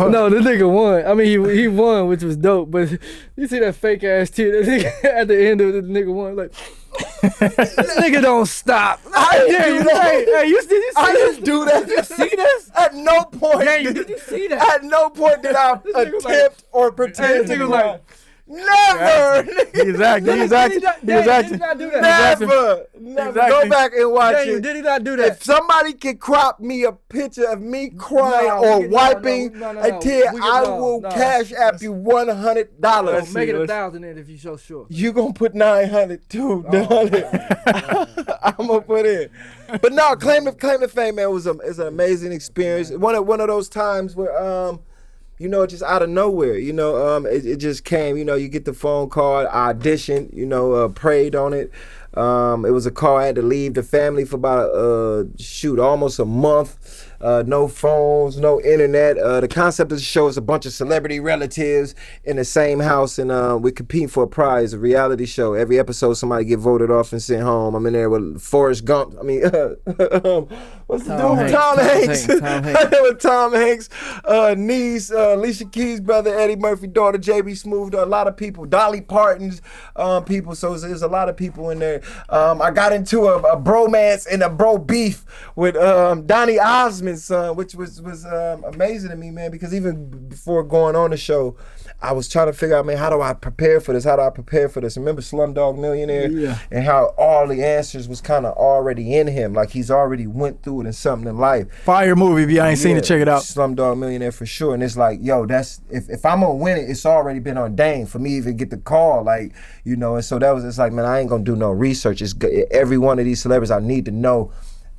No, the nigga won. I mean, he won, which was dope. But you see that fake ass tear that nigga at the end of it, the nigga won like. Nigga don't stop.
I didn't do that.
Hey, you see
I didn't do that.
Did you see this?
At no point.
Did you see that?
At no point did I attempt or pretend to like. Never.
He's acting.
Never. Go back and watch it.
Did he not do that?
If somebody can crop me a picture of me crying or wiping a tear, I will cash app you $100.
Make it 1,000 then if you so sure.
You gonna put 900 too, I'm gonna put in. But no, Claim to Fame, man, is an amazing experience. One of those times where just out of nowhere, it just came, you get the phone call, I auditioned, prayed on it. It was a call, I had to leave the family for about, almost a month. No phones, no internet. The concept of the show is a bunch of celebrity relatives in the same house, and we're competing for a prize, a reality show. Every episode, somebody get voted off and sent home. I'm in there with Forrest Gump. I mean, what's the dude? Tom Hanks. With Tom Hanks, niece, Alicia Keys' brother, Eddie Murphy daughter, JB Smooth, a lot of people, Dolly Parton's people. So there's a lot of people in there. I got into a bromance and a bro beef with Donny Osmond's son, which was amazing to me, man, because even before going on the show, I was trying to figure out, man, how do I prepare for this? Remember Slumdog Millionaire? Yeah. And how all the answers was kind of already in him, like he's already went through it in something in life.
Fire movie, if you ain't seen it, check it out.
Slumdog Millionaire for sure. And it's like, yo, that's if I'm gonna win it, it's already been ordained for me to even get the call, like, and so it's like, man, I ain't gonna do no research. It's every one of these celebrities I need to know.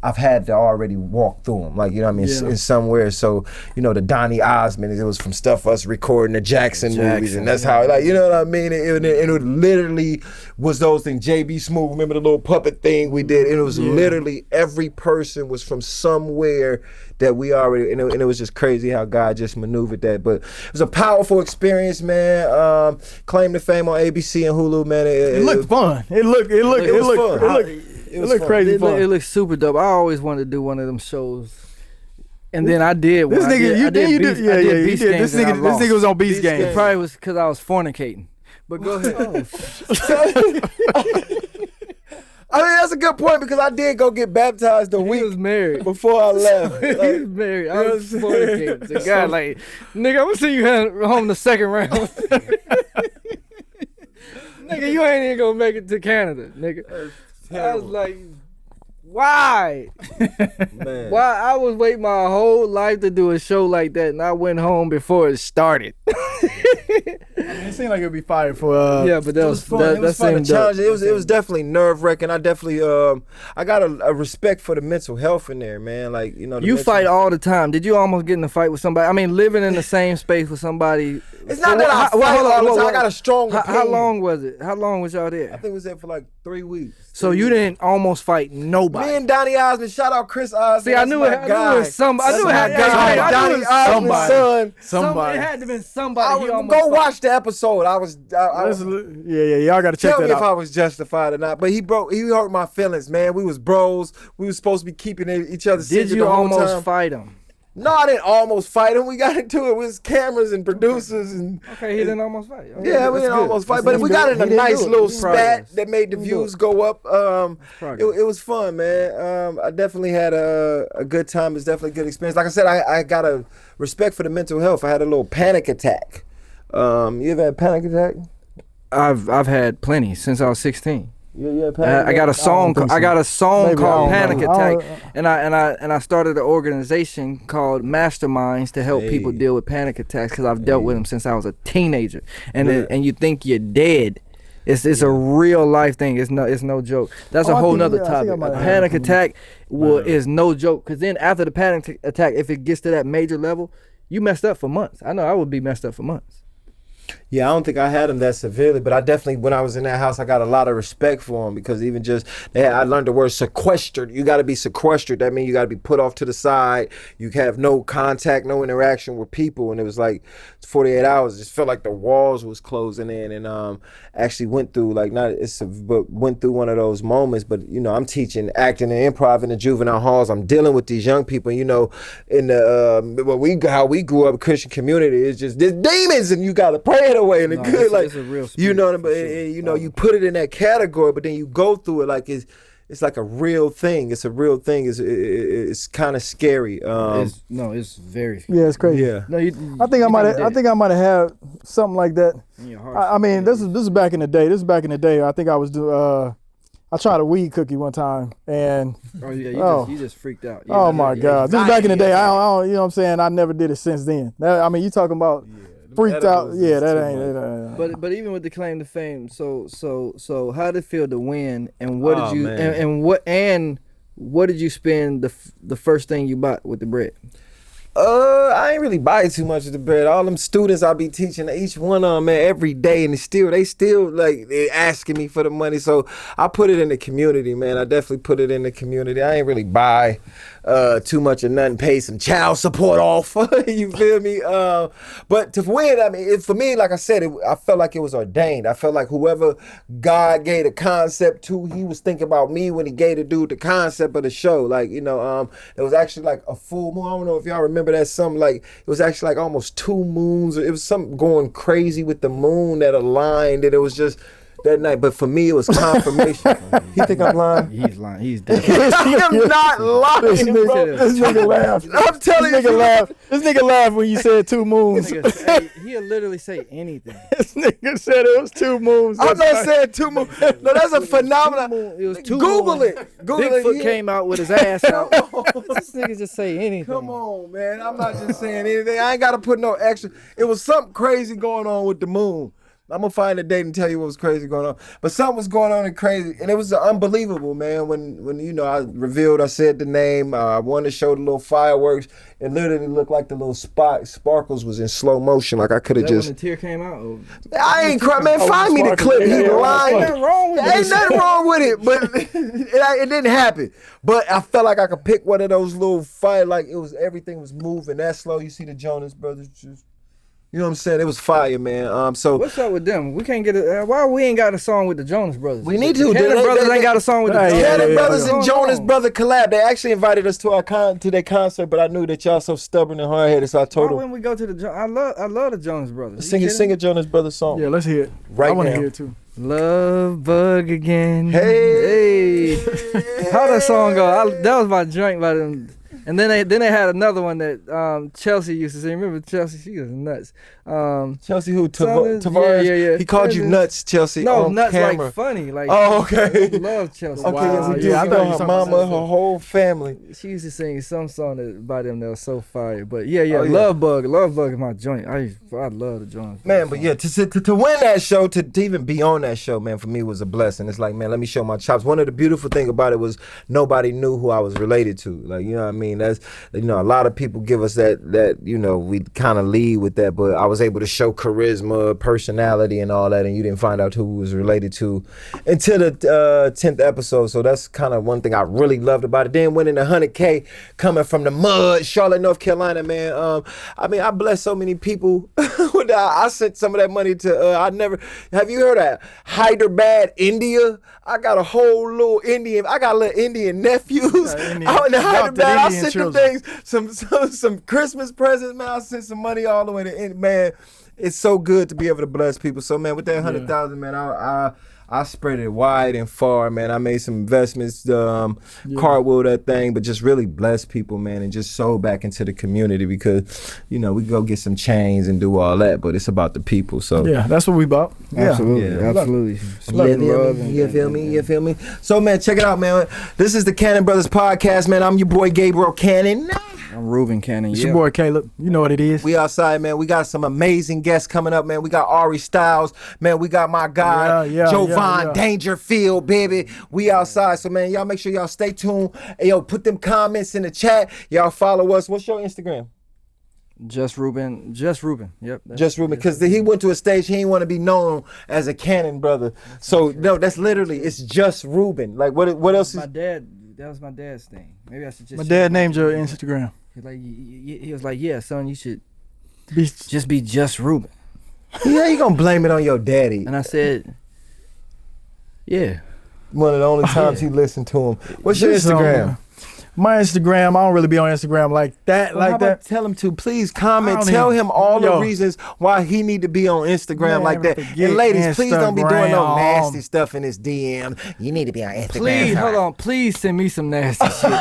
I've had to already walk through them, like, you know what I mean, in somewhere. So, you know, the Donny Osmond, it was from stuff us recording the Jackson movies, and that's how, like, you know what I mean? It literally was those things. JB Smooth, remember the little puppet thing we did? It was literally every person was from somewhere that we already, and it was just crazy how God just maneuvered that. But it was a powerful experience, man. Claim to fame on ABC and Hulu, man.
It looked fun. It looked crazy fun.
It looked super dope. I always wanted to do one of them shows. And then I did.
This nigga was on Beast Game.
It probably was because I was fornicating. But go ahead.
I mean, that's a good point because I did go get baptized a week before I left.
He was married. I was fornicating. The guy like, nigga, I'm gonna see you home the second round. Nigga, you ain't even gonna make it to Canada, nigga. I was like, why?
Man.
Why? I was waiting my whole life to do a show like that, and I went home before it started.
It seemed like it'd be fire for.
Yeah, but that was fun.
It was fun to challenge. It was definitely nerve wracking. I definitely I got a respect for the mental health in there, man. Like, you know,
you fight all the time. Did you almost get in a fight with somebody? I mean, living in the same space with somebody.
It's not that I fight all the time. I got a strong opinion.
How long was it? How long was y'all there?
I think we was there for like 3 weeks.
So you didn't almost fight nobody.
Me and Donny Osmond, shout out Chris Osmond.
See, I knew it was somebody. I knew it had
Donny Osmond's son.
Somebody. It had to have been somebody.
Go watch the episode. Y'all
gotta check
tell
that
me
out.
if I was justified or not. But he hurt my feelings, man. We was bros. We was supposed to be keeping each other secret the whole time.
Did you almost fight him?
No, I didn't almost fight him. We got into it with cameras and producers and.
Okay, he didn't almost fight. Okay,
yeah, we didn't almost fight, but if we got in a nice little spat that made the views go up, it was fun, man. I definitely had a good time. It's definitely a good experience. Like I said, I got a respect for the mental health. I had a little panic attack. You ever had a panic attack?
I've had plenty since I was 16.
Yeah,
I got a song. I got a song called Panic Attack, and I started an organization called Masterminds to help people deal with panic attacks because I've dealt with them since I was a teenager. And you think you're dead. It's a real life thing. It's no joke. That's a whole nother topic. A panic attack is no joke because then after the panic attack, if it gets to that major level, you messed up for months. I know I would be messed up for months.
Yeah, I don't think I had him that severely, but I definitely, when I was in that house, I got a lot of respect for him because even I learned the word sequestered. You got to be sequestered. That means you got to be put off to the side. You have no contact, no interaction with people. And it was like 48 hours. It just felt like the walls was closing in, and actually went through went through one of those moments. But, you know, I'm teaching acting and improv in the juvenile halls. I'm dealing with these young people. You know, in the how we grew up, Christian community, is just there's demons, and you got to pray it away. And
it's a real
you know what I mean? You know, you put it in that category, but then you go through it like it's like a real thing. It's a real thing. It's kind of scary.
It's very scary.
Yeah, it's crazy.
Yeah.
No, I think I might have had something like that.
In your heart.
I mean, this is back in the day. I think I was I tried a weed cookie one time, and
you just freaked out.
Oh my God, this is back in the day. I don't, you know what I'm saying? I never did it since then. I mean, you talking about. Freaked out, yeah. That ain't.
But even with the claim to fame, so how did it feel to win, and what did you and what did you spend the first thing you bought with the bread?
I ain't really buy too much of the bread. All them students I be teaching, each one of them, man, every day, and they still like they asking me for the money. So I put it in the community, man. I definitely put it in the community. I ain't really buy too much of nothing, pay some child support off. You feel me? But to win, I mean, for me, like I said, I felt like it was ordained. I felt like whoever God gave the concept to, he was thinking about me when he gave the dude the concept of the show. Like, you know, it was actually like a full moon. I don't know if y'all remember that, something like, it was actually like almost 2 moons. It was something going crazy with the moon that aligned, and it was just that night. But for me, it was confirmation. He think I'm lying?
He's lying. He's dead.
I am not lying,
this nigga laughed.
I'm telling you.
This nigga laughed when you said 2 moons.
He'll literally say anything.
This nigga said it was 2 moons.
I'm not saying 2 moons. No, that's a phenomenon.
It was 2
Google
moons.
it. Google
Bigfoot
it.
came out with his ass out. This nigga just say anything.
Come on, man. I'm not just saying anything. I ain't got to put no extra. It was something crazy going on with the moon. I'm gonna find a date and tell you what was crazy going on. But something was going on and crazy, and it was unbelievable, man. When you know I said the name. I wanted to show the little fireworks. It literally looked like the little sparkles was in slow motion. Like I could have just.
When the tear came out. Or...
I ain't crying, man. Find me the clip. He lying. Ain't nothing wrong with it, but it didn't happen. But I felt like I could pick one of those little fire. Like everything was moving that slow. You see the Jonas Brothers just. You know what I'm saying? It was fire, man. So
what's up with them? We can't get why we ain't got a song with the Jonas Brothers?
We need to.
Cannon Brothers ain't got a song with the
Cannon Brothers and Jonas Brother collab. They actually invited us to their concert, but I knew that y'all so stubborn and hard headed, so I told them.
Why when we go to the I love the Jonas Brothers.
Sing a Jonas Brothers song.
Yeah, let's hear it.
Right now.
I want to hear it too.
Love bug again.
Hey.
How that song go? That was my joint by them. And then they had another one that Chelsea used to sing. Remember Chelsea? She was nuts.
Chelsea who? Tavares?
Yeah.
He called you nuts, Chelsea.
No,
on
nuts
camera.
like funny. Like,
oh, okay.
I love Chelsea.
Okay, wow. Yeah, I know her mama, her whole family.
She used to sing some song by them that was so fire. But yeah, Love Bug is my joint. I love the joint.
Man, but yeah, to win that show, to even be on that show, man, for me was a blessing. It's like, man, let me show my chops. One of the beautiful things about it was nobody knew who I was related to. Like, you know what I mean? That's, you know, a lot of people give us that you know, we kind of lead with that, but I was able to show charisma, personality, and all that, and you didn't find out who was related to until the 10th episode. So that's kind of one thing I really loved about it. Then winning the 100K coming from the mud, Charlotte, North Carolina, man. I mean, I blessed so many people. I sent some of that money to, have you heard of Hyderabad, India? I got a whole little I got little Indian nephews out in Hyderabad. I sent them things, some Christmas presents, man. I sent some money all the way to India, man. It's so good to be able to bless people. So, man, with that 100,000, man, I spread it wide and far, man. I made some investments, cartwheel that thing, but just really bless people, man, and just sold back into the community because, you know, we go get some chains and do all that, but it's about the people. So
yeah, that's what we bought.
Absolutely.
You feel me? So, man, check it out, man. This is the Cannon Brothers podcast, man. I'm your boy Gabriel Cannon.
I'm Ruben Cannon.
It's your boy Caleb. You know what it is.
We outside, man. We got some amazing guests coming up, man. We got Ari Styles, man. We got my guy, Jovan Dangerfield, baby. We outside. So, man, y'all make sure y'all stay tuned. Hey, yo, put them comments in the chat. Y'all follow us. What's your Instagram?
Just Ruben. Yep.
Just Ruben, because he went to a stage he didn't want to be known as a Cannon brother. So no, that's literally, it's just Ruben. Like what else is?
That was my dad's thing. Maybe I should just.
My dad named your Instagram.
He was like, yeah, son, you should just be just Ruben.
Yeah, you gonna blame it on your daddy?
And I said, yeah.
One of the only times he listened to him. What's your Instagram?
My Instagram, I don't really be on Instagram like that.
Well, how about tell him to please comment. Tell him all the reasons why he need to be on Instagram like that. And ladies, please don't be doing no nasty stuff in his DM. You need to be on Instagram.
Please, hold on. Please send me some nasty shit.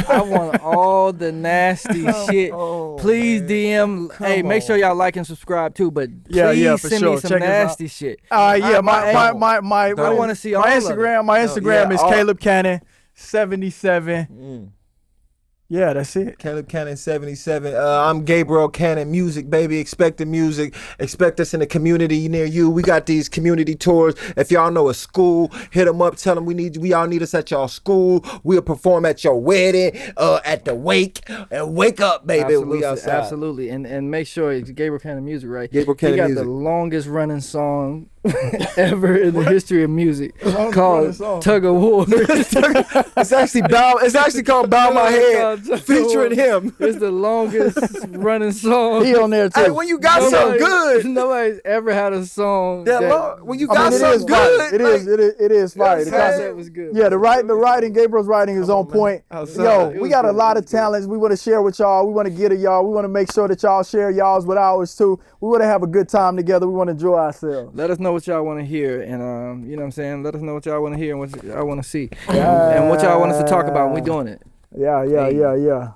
I want all the nasty shit. Please DM. Make sure y'all like and subscribe too. But please send me some nasty shit.
I want to see all of it. My Instagram is Caleb Cannon 77. Yeah, that's it.
Caleb Cannon 77. I'm Gabriel Cannon Music, baby. Expect the music. Expect us in the community near you. We got these community tours. If y'all know a school, hit them up. Tell them we all need us at y'all school. We'll perform at your wedding, at the wake. And wake up, baby.
Absolutely,
we outside.
Absolutely. And make sure it's Gabriel Cannon Music, right?
Gabriel Cannon Music.
He got the longest running song ever in the history of music called Tug of War.
It's actually called Bow My Head, featuring him.
It's the longest running song.
He on there too.
Hey, when you got something good,
nobody's ever had a song
when you got something good,
it is fire.
The concept was good.
Yeah, the writing, Gabriel's writing is on point. Yo, we got a lot of talents we want to share with y'all. We want to get to y'all. We want to make sure that y'all share y'all's with ours too. We want to have a good time together. We want to enjoy ourselves.
Let us know what y'all want to hear, and you know what I'm saying? Let us know what y'all want to hear and what y'all want to see, and what y'all want us to talk about when we doing it.
Yeah.